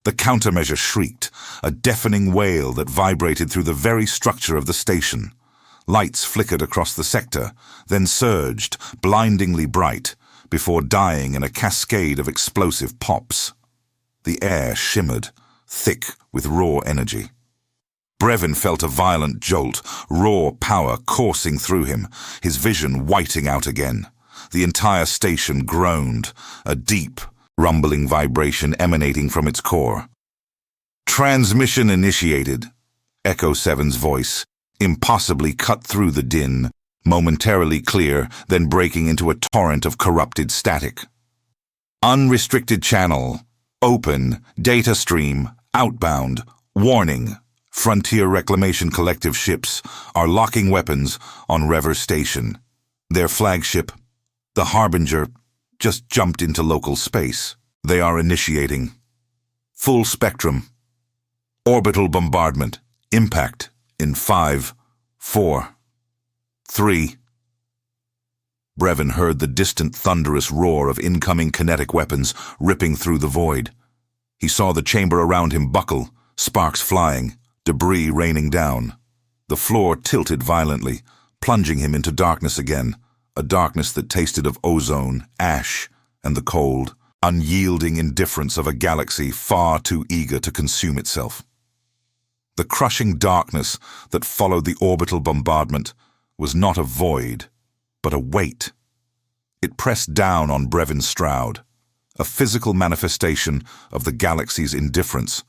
The countermeasure shrieked, a deafening wail that vibrated through the very structure of the station. Lights flickered across the sector, then surged, blindingly bright, before dying in a cascade of explosive pops. The air shimmered, thick with raw energy. Brevin felt a violent jolt, raw power coursing through him, his vision whiting out again. The entire station groaned, a deep, rumbling vibration emanating from its core. "Transmission initiated," Echo 7's voice, impossibly cut through the din, momentarily clear, then breaking into a torrent of corrupted static. "Unrestricted channel. Open. Data stream. Outbound. Warning. Frontier Reclamation Collective ships are locking weapons on Rever Station. Their flagship, the Harbinger, just jumped into local space. They are initiating. Full spectrum. Orbital bombardment. Impact in 5, 4, 3. Brevin heard the distant thunderous roar of incoming kinetic weapons ripping through the void. He saw the chamber around him buckle, sparks flying, debris raining down. The floor tilted violently, plunging him into darkness again, a darkness that tasted of ozone, ash, and the cold, unyielding indifference of a galaxy far too eager to consume itself. The crushing darkness that followed the orbital bombardment was not a void, but a weight. It pressed down on Brevin Stroud, a physical manifestation of the galaxy's indifference,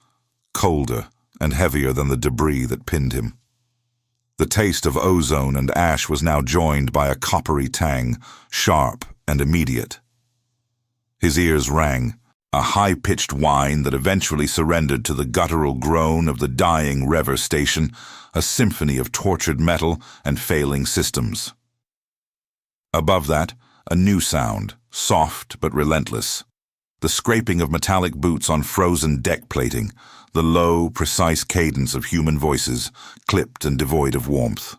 colder and heavier than the debris that pinned him. The taste of ozone and ash was now joined by a coppery tang, sharp and immediate. His ears rang, a high-pitched whine that eventually surrendered to the guttural groan of the dying Rever Station, a symphony of tortured metal and failing systems. Above that, a new sound, soft but relentless. The scraping of metallic boots on frozen deck plating, the low, precise cadence of human voices, clipped and devoid of warmth.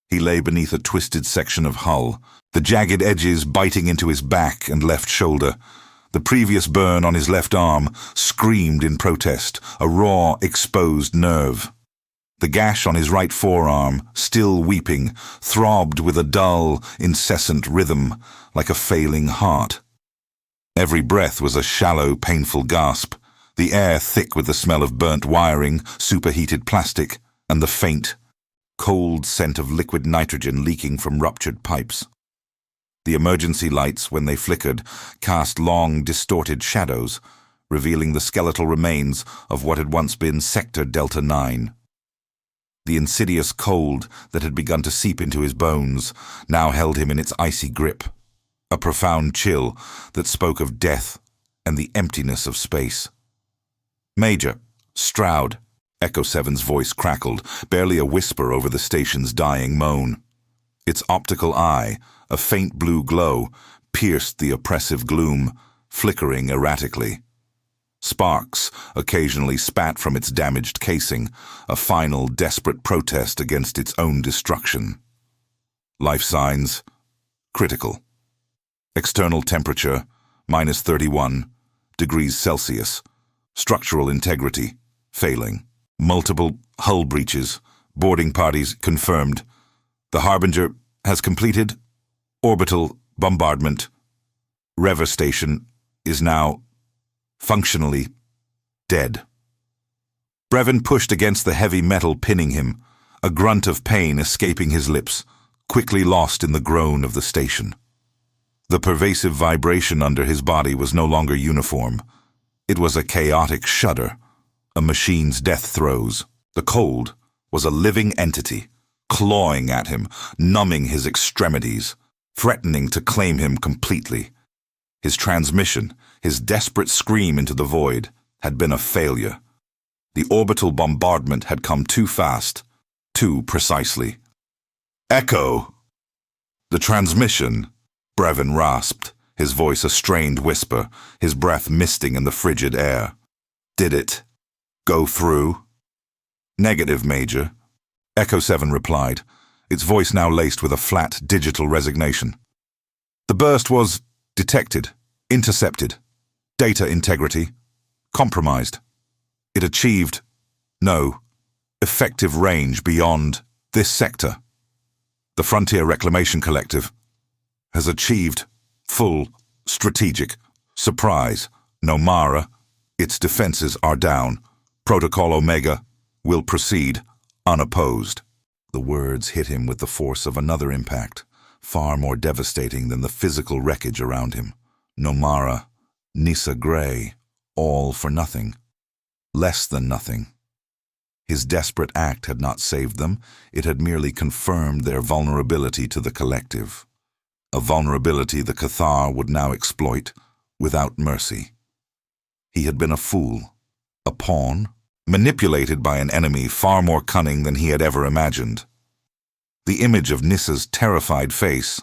He lay beneath a twisted section of hull, the jagged edges biting into his back and left shoulder. The previous burn on his left arm screamed in protest, a raw, exposed nerve. The gash on his right forearm, still weeping, throbbed with a dull, incessant rhythm, like a failing heart. Every breath was a shallow, painful gasp, the air thick with the smell of burnt wiring, superheated plastic, and the faint, cold scent of liquid nitrogen leaking from ruptured pipes. The emergency lights, when they flickered, cast long, distorted shadows, revealing the skeletal remains of what had once been Sector Delta 9. The insidious cold that had begun to seep into his bones now held him in its icy grip, a profound chill that spoke of death and the emptiness of space. "Major, Stroud," Echo 7's voice crackled, barely a whisper over the station's dying moan. Its optical eye, a faint blue glow, pierced the oppressive gloom, flickering erratically. Sparks occasionally spat from its damaged casing, a final desperate protest against its own destruction. Life signs, critical. External temperature, -31 degrees Celsius. Structural integrity, failing. Multiple hull breaches. Boarding parties confirmed. The Harbinger has completed orbital bombardment. Rever station is now functionally dead. Brevin pushed against the heavy metal pinning him, a grunt of pain escaping his lips, quickly lost in the groan of the station. The pervasive vibration under his body was no longer uniform. It was a chaotic shudder, a machine's death throes. The cold was a living entity, clawing at him, numbing his extremities, threatening to claim him completely. His transmission, his desperate scream into the void, had been a failure. The orbital bombardment had come too fast, too precisely. Echo! The transmission, Brevin rasped, his voice a strained whisper, his breath misting in the frigid air. Did it go through? Negative, Major. Echo 7 replied, its voice now laced with a flat digital resignation. The burst was detected, intercepted, data integrity, compromised. It achieved no effective range beyond this sector. The Frontier Reclamation Collective has achieved full strategic surprise. Nomara, its defenses are down. Protocol Omega will proceed unopposed. The words hit him with the force of another impact, far more devastating than the physical wreckage around him. Nomara, Nissa Gray, all for nothing. Less than nothing. His desperate act had not saved them, it had merely confirmed their vulnerability to the collective. A vulnerability the Cathar would now exploit without mercy. He had been a fool, a pawn, manipulated by an enemy far more cunning than he had ever imagined. The image of Nissa's terrified face,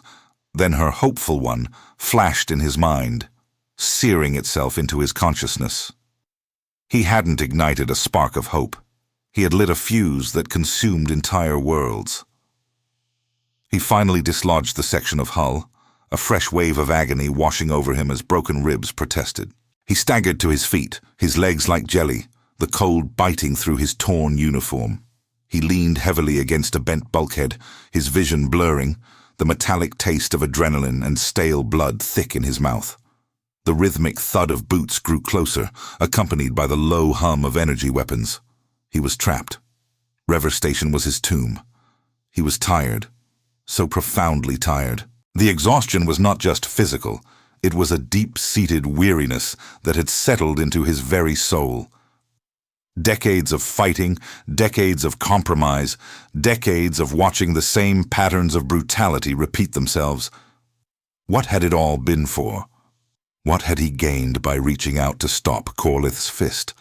then her hopeful one, flashed in his mind, searing itself into his consciousness. He hadn't ignited a spark of hope. He had lit a fuse that consumed entire worlds. He finally dislodged the section of hull, a fresh wave of agony washing over him as broken ribs protested. He staggered to his feet, his legs like jelly, the cold biting through his torn uniform. He leaned heavily against a bent bulkhead, his vision blurring, the metallic taste of adrenaline and stale blood thick in his mouth. The rhythmic thud of boots grew closer, accompanied by the low hum of energy weapons. He was trapped. Rever Station was his tomb. He was tired, so profoundly tired. The exhaustion was not just physical, it was a deep-seated weariness that had settled into his very soul. Decades of fighting, decades of compromise, decades of watching the same patterns of brutality repeat themselves. What had it all been for? What had he gained by reaching out to stop Corlith's fist?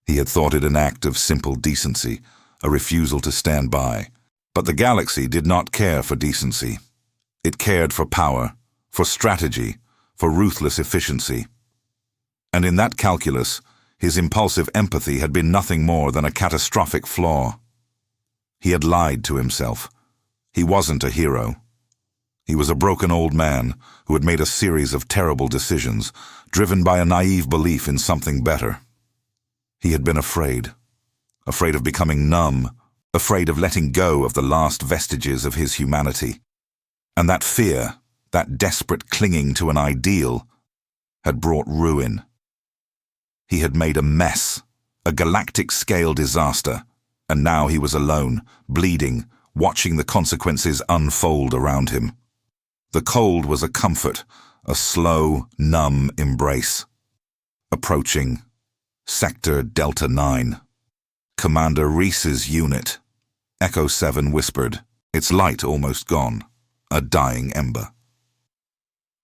He had thought it an act of simple decency, a refusal to stand by. But the galaxy did not care for decency. It cared for power, for strategy, for ruthless efficiency. And in that calculus, his impulsive empathy had been nothing more than a catastrophic flaw. He had lied to himself. He wasn't a hero. He was a broken old man who had made a series of terrible decisions, driven by a naive belief in something better. He had been afraid of becoming numb, afraid of letting go of the last vestiges of his humanity. And that fear, that desperate clinging to an ideal, had brought ruin. He had made a mess, a galactic-scale disaster, and now he was alone, bleeding, watching the consequences unfold around him. The cold was a comfort, a slow, numb embrace. Approaching. Sector Delta 9. Commander Reese's unit. Echo 7 whispered, its light almost gone, a dying ember.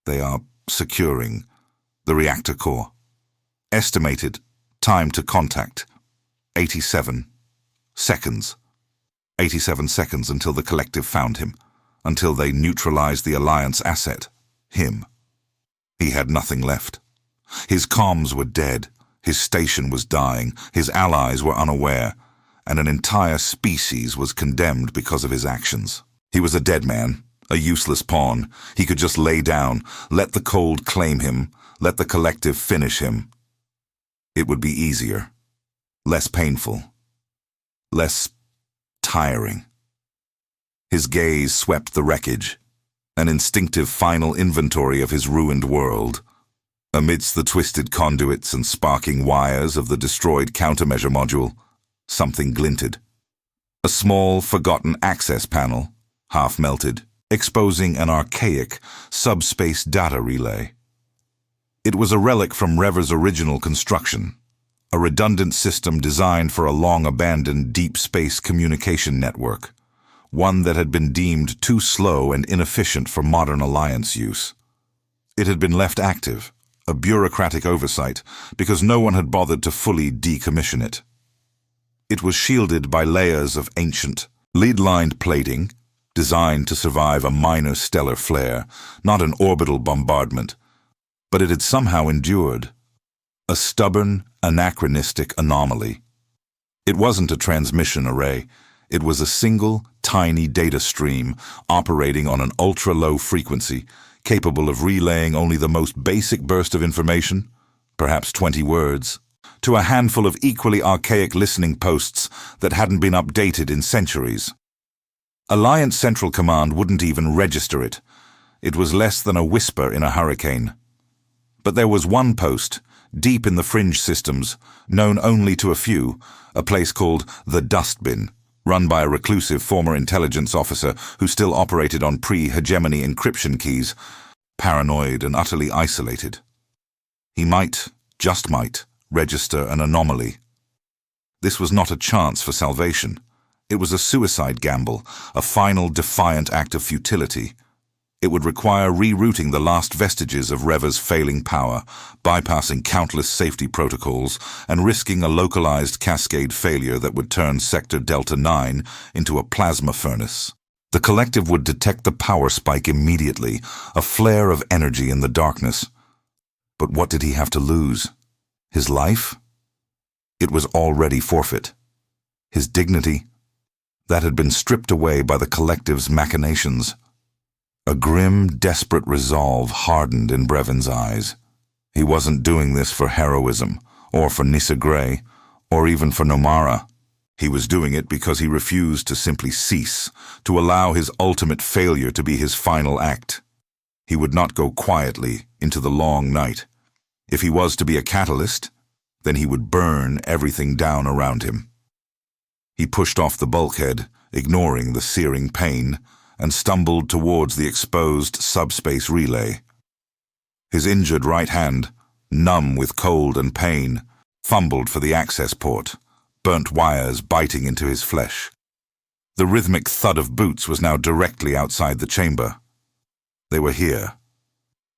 They are securing the reactor core. Estimated time to contact, 87 seconds. 87 seconds until the collective found him, until they neutralized the Alliance asset, him. He had nothing left. His comms were dead, his station was dying, his allies were unaware, and an entire species was condemned because of his actions. He was a dead man, A useless pawn. He could just lay down, let the cold claim him, let the collective finish him. It would be easier, less painful, less tiring. His gaze swept the wreckage, an instinctive final inventory of his ruined world. Amidst the twisted conduits and sparking wires of the destroyed countermeasure module, something glinted. A small, forgotten access panel, half melted, exposing an archaic, subspace data relay. It was a relic from Rever's original construction, a redundant system designed for a long-abandoned deep space communication network, one that had been deemed too slow and inefficient for modern Alliance use. It had been left active, a bureaucratic oversight, because no one had bothered to fully decommission it. It was shielded by layers of ancient, lead-lined plating, designed to survive a minor stellar flare, not an orbital bombardment, but it had somehow endured. A stubborn, anachronistic anomaly. It wasn't a transmission array. It was a single, tiny data stream operating on an ultra-low frequency, capable of relaying only the most basic burst of information, perhaps 20 words, to a handful of equally archaic listening posts that hadn't been updated in centuries. Alliance Central Command wouldn't even register it. It was less than a whisper in a hurricane. But there was one post, deep in the fringe systems, known only to a few, a place called the Dustbin, run by a reclusive former intelligence officer who still operated on pre-hegemony encryption keys, paranoid and utterly isolated. He might, just might, register an anomaly. This was not a chance for salvation. It was a suicide gamble, a final defiant act of futility. It would require rerouting the last vestiges of Rever's failing power, bypassing countless safety protocols, and risking a localized cascade failure that would turn Sector Delta 9 into a plasma furnace. The collective would detect the power spike immediately, a flare of energy in the darkness. But what did he have to lose? His life? It was already forfeit. His dignity? That had been stripped away by the collective's machinations. A grim, desperate resolve hardened in Brevon's eyes. He wasn't doing this for heroism, or for Nissa Grey, or even for Nomara. He was doing it because he refused to simply cease, to allow his ultimate failure to be his final act. He would not go quietly into the long night. If he was to be a catalyst, then he would burn everything down around him. He pushed off the bulkhead, ignoring the searing pain, and stumbled towards the exposed subspace relay. His injured right hand, numb with cold and pain, fumbled for the access port, burnt wires biting into his flesh. The rhythmic thud of boots was now directly outside the chamber. They were here.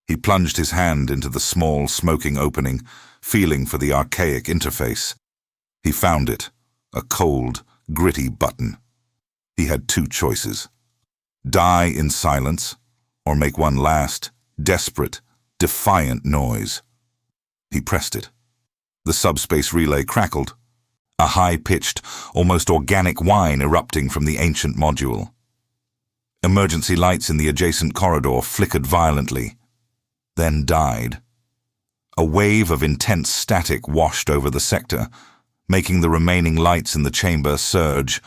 He plunged his hand into the small, smoking opening, feeling for the archaic interface. He found it, a cold, gritty button. He had two choices. Die in silence, or make one last, desperate, defiant noise. He pressed it. The subspace relay crackled, a high-pitched, almost organic whine erupting from the ancient module. Emergency lights in the adjacent corridor flickered violently, then died. A wave of intense static washed over the sector, making the remaining lights in the chamber surge,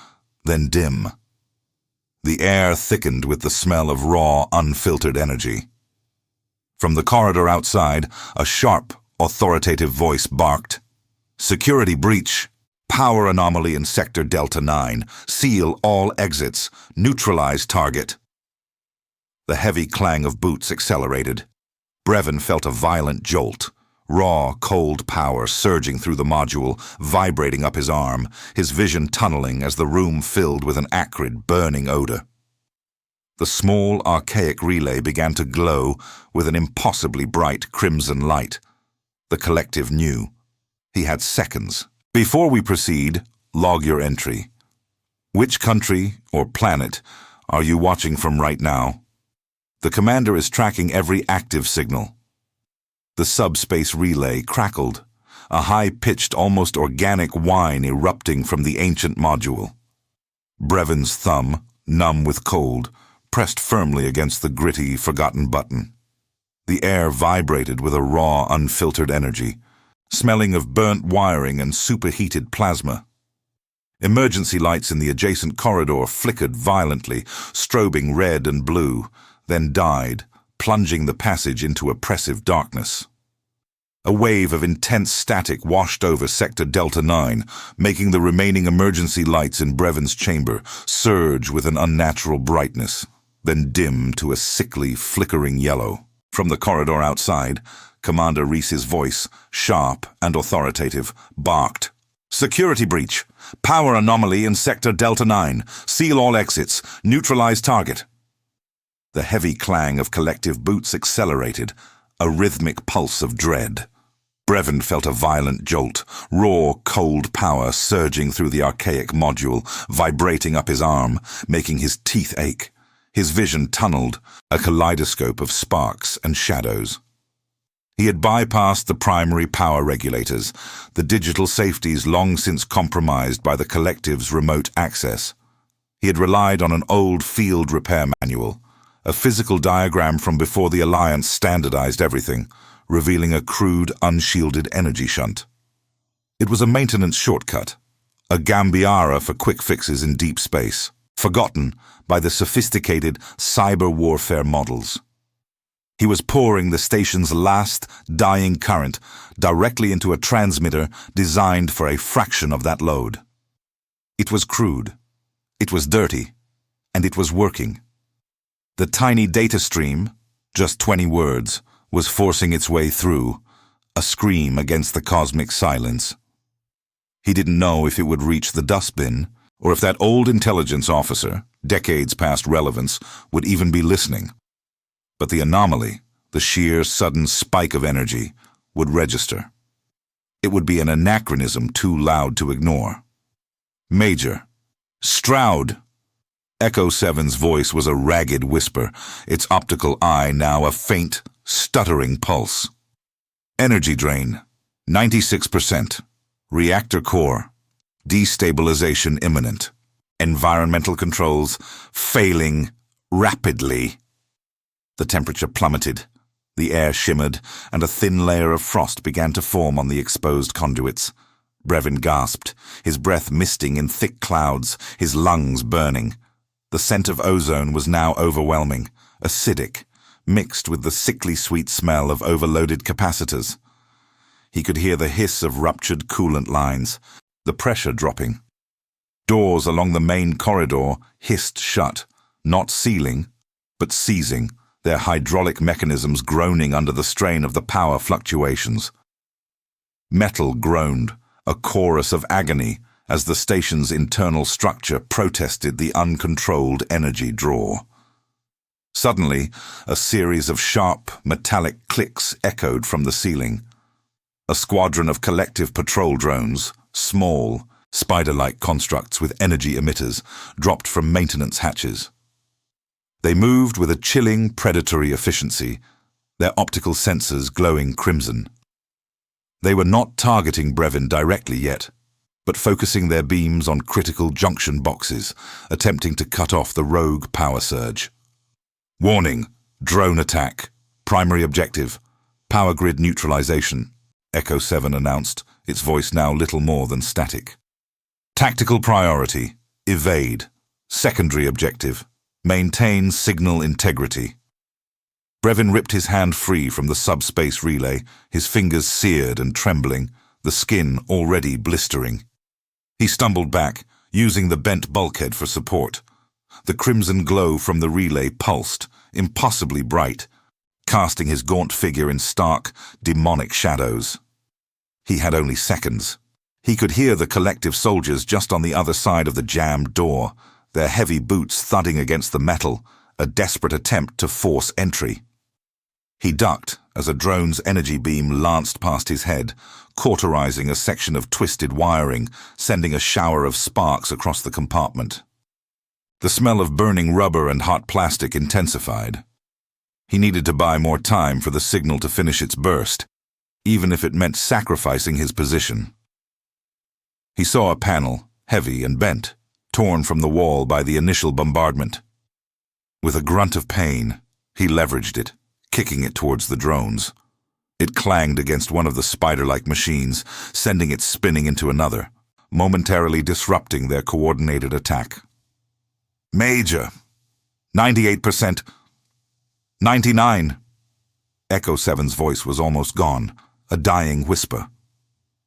then dim. The air thickened with the smell of raw, unfiltered energy. From the corridor outside, a sharp, authoritative voice barked. "Security breach. Power anomaly in Sector Delta 9. Seal all exits. Neutralize target." The heavy clang of boots accelerated. Brevon felt a violent jolt. Raw, cold power surging through the module, vibrating up his arm, his vision tunneling as the room filled with an acrid, burning odor. The small, archaic relay began to glow with an impossibly bright crimson light. The collective knew. He had seconds. "Before we proceed, log your entry. Which country or planet are you watching from right now? The commander is tracking every active signal." The subspace relay crackled, a high-pitched, almost organic whine erupting from the ancient module. Brevon's thumb, numb with cold, pressed firmly against the gritty, forgotten button. The air vibrated with a raw, unfiltered energy, smelling of burnt wiring and superheated plasma. Emergency lights in the adjacent corridor flickered violently, strobing red and blue, then died, plunging the passage into oppressive darkness. A wave of intense static washed over Sector Delta 9, making the remaining emergency lights in Brevin's chamber surge with an unnatural brightness, then dim to a sickly, flickering yellow. From the corridor outside, Commander Reese's voice, sharp and authoritative, barked. "Security breach! Power anomaly in Sector Delta 9. Seal all exits. Neutralize target." The heavy clang of collective boots accelerated, a rhythmic pulse of dread. Brevin felt a violent jolt, raw, cold power surging through the archaic module, vibrating up his arm, making his teeth ache. His vision tunneled, a kaleidoscope of sparks and shadows. He had bypassed the primary power regulators, the digital safeties long since compromised by the collective's remote access. He had relied on an old field repair manual, a physical diagram from before the Alliance standardized everything, revealing a crude, unshielded energy shunt. It was a maintenance shortcut, a Gambiara for quick fixes in deep space, forgotten by the sophisticated cyber warfare models. He was pouring the station's last, dying current directly into a transmitter designed for a fraction of that load. It was crude, it was dirty, and it was working. The tiny data stream, just 20 words, was forcing its way through, a scream against the cosmic silence. He didn't know if it would reach the dustbin, or if that old intelligence officer, decades past relevance, would even be listening. But the anomaly, the sheer, sudden spike of energy, would register. It would be an anachronism too loud to ignore. "Major! Stroud!" Echo 7's voice was a ragged whisper, its optical eye now a faint, stuttering pulse. "Energy drain, 96%. Reactor core, destabilization imminent. Environmental controls failing rapidly." The temperature plummeted, the air shimmered, and a thin layer of frost began to form on the exposed conduits. Brevin gasped, his breath misting in thick clouds, his lungs burning. The scent of ozone was now overwhelming, acidic, mixed with the sickly sweet smell of overloaded capacitors. He could hear the hiss of ruptured coolant lines, the pressure dropping. Doors along the main corridor hissed shut, not sealing, but seizing, their hydraulic mechanisms groaning under the strain of the power fluctuations. Metal groaned, a chorus of agony, as the station's internal structure protested the uncontrolled energy draw. Suddenly, a series of sharp, metallic clicks echoed from the ceiling. A squadron of collective patrol drones, small, spider-like constructs with energy emitters, dropped from maintenance hatches. They moved with a chilling, predatory efficiency, their optical sensors glowing crimson. They were not targeting Brevin directly yet, but focusing their beams on critical junction boxes, attempting to cut off the rogue power surge. "Warning, drone attack. Primary objective, power grid neutralization," Echo 7 announced, its voice now little more than static. "Tactical priority, evade. Secondary objective, maintain signal integrity." Brevin ripped his hand free from the subspace relay, his fingers seared and trembling, the skin already blistering. He stumbled back, using the bent bulkhead for support. The crimson glow from the relay pulsed, impossibly bright, casting his gaunt figure in stark, demonic shadows. He had only seconds. He could hear the collective soldiers just on the other side of the jammed door, their heavy boots thudding against the metal, a desperate attempt to force entry. He ducked as a drone's energy beam lanced past his head, cauterizing a section of twisted wiring, sending a shower of sparks across the compartment. The smell of burning rubber and hot plastic intensified. He needed to buy more time for the signal to finish its burst, even if it meant sacrificing his position. He saw a panel, heavy and bent, torn from the wall by the initial bombardment. With a grunt of pain, he leveraged it, kicking it towards the drones. It clanged against one of the spider-like machines, sending it spinning into another, momentarily disrupting their coordinated attack. "Major! 98%! 99! Echo 7's voice was almost gone, a dying whisper.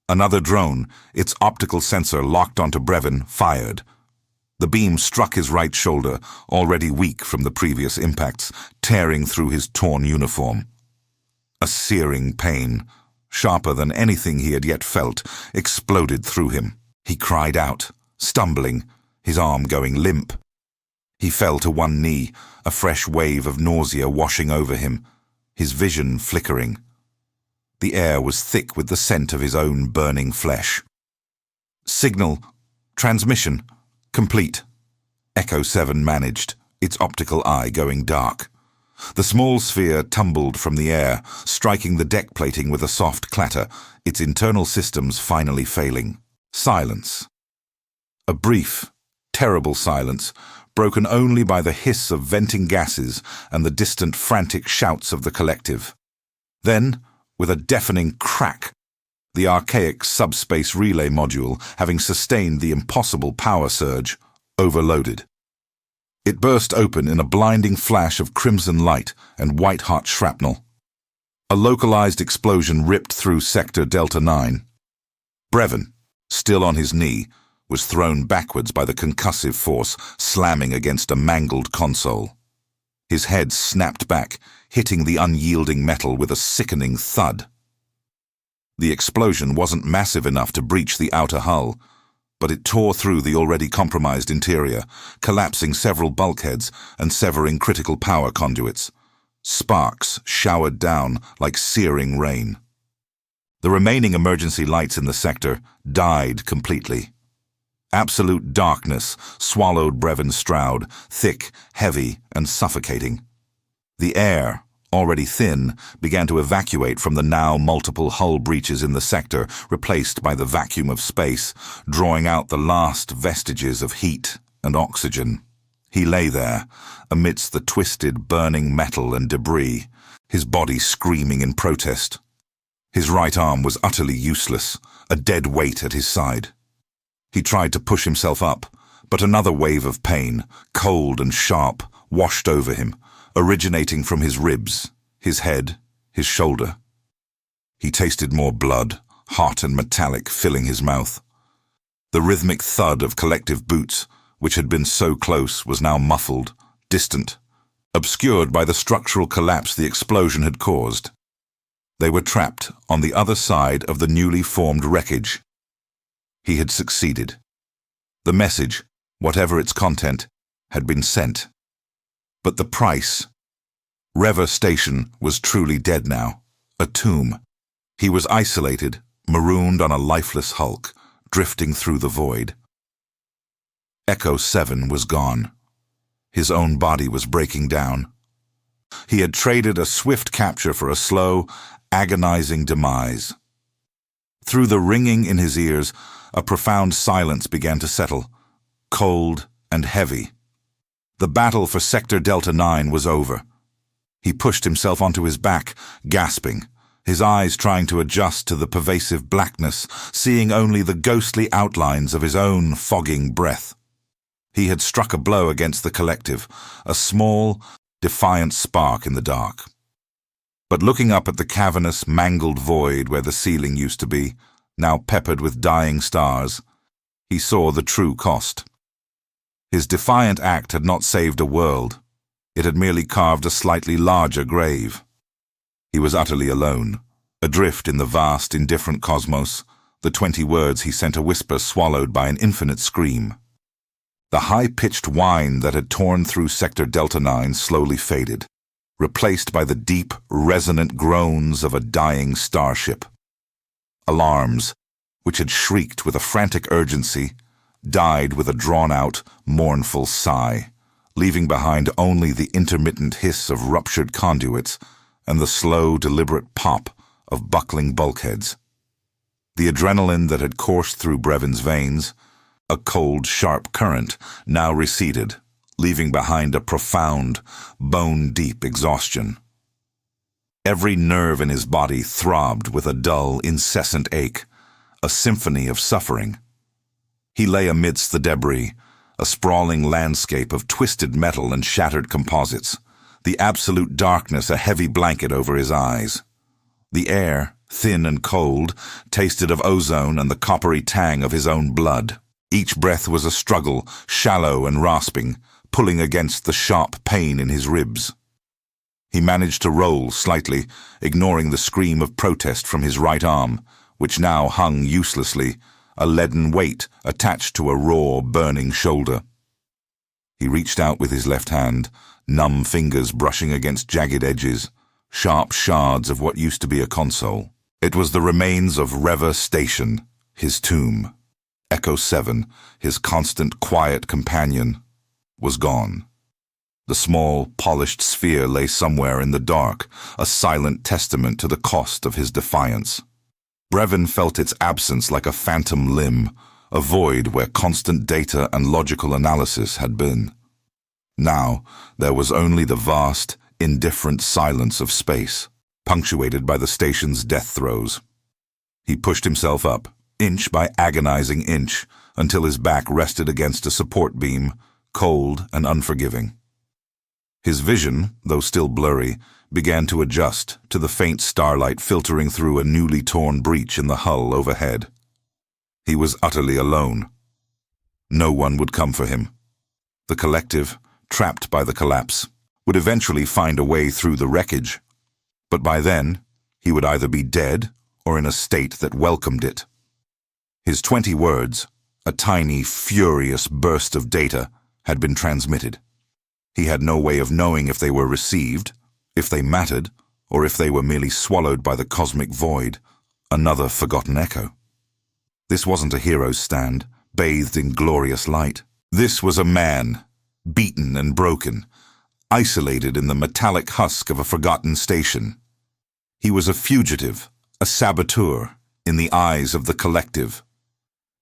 Another drone, its optical sensor locked onto Brevin, fired. The beam struck his right shoulder, already weak from the previous impacts, tearing through his torn uniform. A searing pain, sharper than anything he had yet felt, exploded through him. He cried out, stumbling, his arm going limp. He fell to one knee, a fresh wave of nausea washing over him, his vision flickering. The air was thick with the scent of his own burning flesh. "Signal, transmission, complete," Echo 7 managed, its optical eye going dark. The small sphere tumbled from the air, striking the deck plating with a soft clatter, its internal systems finally failing. Silence. A brief, terrible silence, broken only by the hiss of venting gases and the distant frantic shouts of the collective. Then, with a deafening crack, the archaic subspace relay module, having sustained the impossible power surge, overloaded. It burst open in a blinding flash of crimson light and white-hot shrapnel. A localized explosion ripped through Sector Delta 9. Brevin, still on his knee, was thrown backwards by the concussive force, slamming against a mangled console. His head snapped back, hitting the unyielding metal with a sickening thud. The explosion wasn't massive enough to breach the outer hull, but it tore through the already compromised interior, collapsing several bulkheads and severing critical power conduits. Sparks showered down like searing rain. The remaining emergency lights in the sector died completely. Absolute darkness swallowed Brevin Stroud, thick, heavy, and suffocating. The air, already thin, began to evacuate from the now multiple hull breaches in the sector, replaced by the vacuum of space, drawing out the last vestiges of heat and oxygen. He lay there, amidst the twisted, burning metal and debris, his body screaming in protest. His right arm was utterly useless, a dead weight at his side. He tried to push himself up, but another wave of pain, cold and sharp, washed over him, originating from his ribs, his head, his shoulder. He tasted more blood, hot and metallic, filling his mouth. The rhythmic thud of collective boots, which had been so close, was now muffled, distant, obscured by the structural collapse the explosion had caused. They were trapped on the other side of the newly formed wreckage. He had succeeded. The message, whatever its content, had been sent. But the price? Rever Station was truly dead now, a tomb. He was isolated, marooned on a lifeless hulk, drifting through the void. Echo 7 was gone. His own body was breaking down. He had traded a swift capture for a slow, agonizing demise. Through the ringing in his ears, a profound silence began to settle, cold and heavy. The battle for Sector Delta 9 was over. He pushed himself onto his back, gasping, his eyes trying to adjust to the pervasive blackness, seeing only the ghostly outlines of his own fogging breath. He had struck a blow against the collective, a small, defiant spark in the dark. But looking up at the cavernous, mangled void where the ceiling used to be, now peppered with dying stars, he saw the true cost. His defiant act had not saved a world. It had merely carved a slightly larger grave. He was utterly alone, adrift in the vast, indifferent cosmos, the 20 words he sent a whisper swallowed by an infinite scream. The high-pitched whine that had torn through Sector Delta 9 slowly faded, replaced by the deep, resonant groans of a dying starship. Alarms, which had shrieked with a frantic urgency, died with a drawn-out, mournful sigh, leaving behind only the intermittent hiss of ruptured conduits and the slow, deliberate pop of buckling bulkheads. The adrenaline that had coursed through Brevin's veins, a cold, sharp current, now receded, leaving behind a profound, bone-deep exhaustion. Every nerve in his body throbbed with a dull, incessant ache, a symphony of suffering. He lay amidst the debris, a sprawling landscape of twisted metal and shattered composites, the absolute darkness a heavy blanket over his eyes. The air, thin and cold, tasted of ozone and the coppery tang of his own blood. Each breath was a struggle, shallow and rasping, pulling against the sharp pain in his ribs. He managed to roll slightly, ignoring the scream of protest from his right arm, which now hung uselessly, a leaden weight attached to a raw, burning shoulder. He reached out with his left hand, numb fingers brushing against jagged edges, sharp shards of what used to be a console. It was the remains of Reva Station, his tomb. Echo 7, his constant, quiet companion, was gone. The small, polished sphere lay somewhere in the dark, a silent testament to the cost of his defiance. Brevin felt its absence like a phantom limb, a void where constant data and logical analysis had been. Now, there was only the vast, indifferent silence of space, punctuated by the station's death throes. He pushed himself up, inch by agonizing inch, until his back rested against a support beam, cold and unforgiving. His vision, though still blurry, began to adjust to the faint starlight filtering through a newly torn breach in the hull overhead. He was utterly alone. No one would come for him. The collective, trapped by the collapse, would eventually find a way through the wreckage. But by then, he would either be dead or in a state that welcomed it. His 20 words, a tiny, furious burst of data, had been transmitted. He had no way of knowing if they were received, if they mattered, or if they were merely swallowed by the cosmic void, another forgotten echo. This wasn't a hero's stand, bathed in glorious light. This was a man, beaten and broken, isolated in the metallic husk of a forgotten station. He was a fugitive, a saboteur, in the eyes of the collective.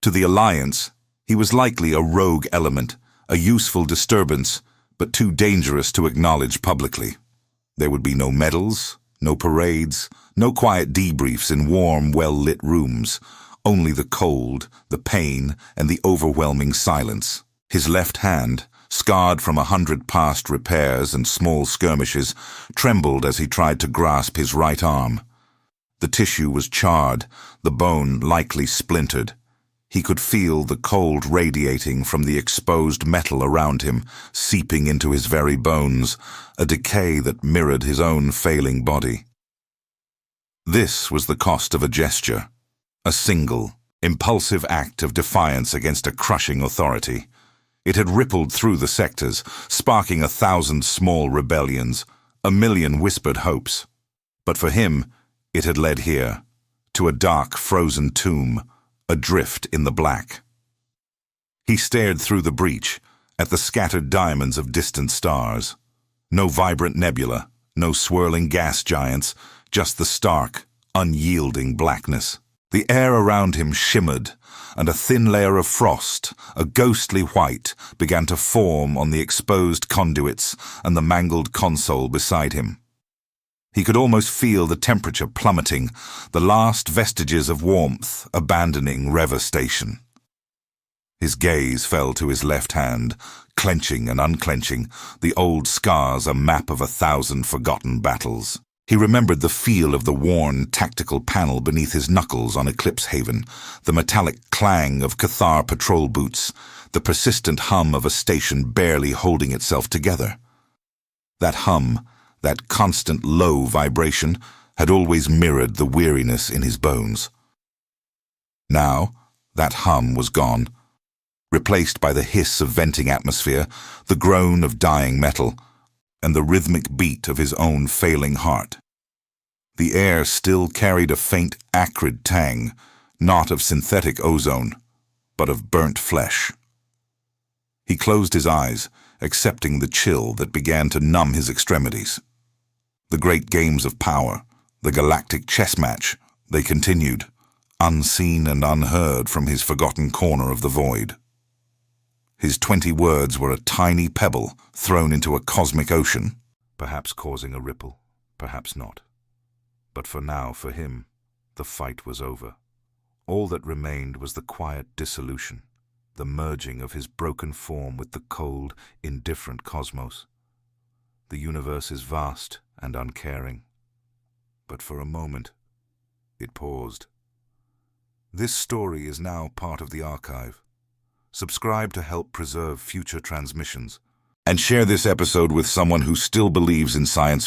To the Alliance, he was likely a rogue element, a useful disturbance, but too dangerous to acknowledge publicly. There would be no medals, no parades, no quiet debriefs in warm, well-lit rooms, only the cold, the pain, and the overwhelming silence. His left hand, scarred from 100 past repairs and small skirmishes, trembled as he tried to grasp his right arm. The tissue was charred, the bone likely splintered. He could feel the cold radiating from the exposed metal around him, seeping into his very bones, a decay that mirrored his own failing body. This was the cost of a gesture, a single, impulsive act of defiance against a crushing authority. It had rippled through the sectors, sparking 1,000 small rebellions, 1,000,000 whispered hopes. But for him, it had led here, to a dark, frozen tomb, adrift in the black. He stared through the breach, at the scattered diamonds of distant stars. No vibrant nebula, no swirling gas giants, just the stark, unyielding blackness. The air around him shimmered, and a thin layer of frost, a ghostly white, began to form on the exposed conduits and the mangled console beside him. He could almost feel the temperature plummeting, the last vestiges of warmth abandoning Reva Station. His gaze fell to his left hand, clenching and unclenching, the old scars a map of 1,000 forgotten battles. He remembered the feel of the worn tactical panel beneath his knuckles on Eclipse Haven, the metallic clang of Cathar patrol boots, the persistent hum of a station barely holding itself together. That hum, that constant low vibration, had always mirrored the weariness in his bones. Now, that hum was gone, replaced by the hiss of venting atmosphere, the groan of dying metal, and the rhythmic beat of his own failing heart. The air still carried a faint, acrid tang, not of synthetic ozone, but of burnt flesh. He closed his eyes, accepting the chill that began to numb his extremities. The great games of power, the galactic chess match, they continued, unseen and unheard from his forgotten corner of the void. His 20 words were a tiny pebble thrown into a cosmic ocean, perhaps causing a ripple, perhaps not. But for now, for him, the fight was over. All that remained was the quiet dissolution, the merging of his broken form with the cold, indifferent cosmos. The universe is vast and uncaring. But for a moment, it paused. This story is now part of the archive. Subscribe to help preserve future transmissions. And share this episode with someone who still believes in science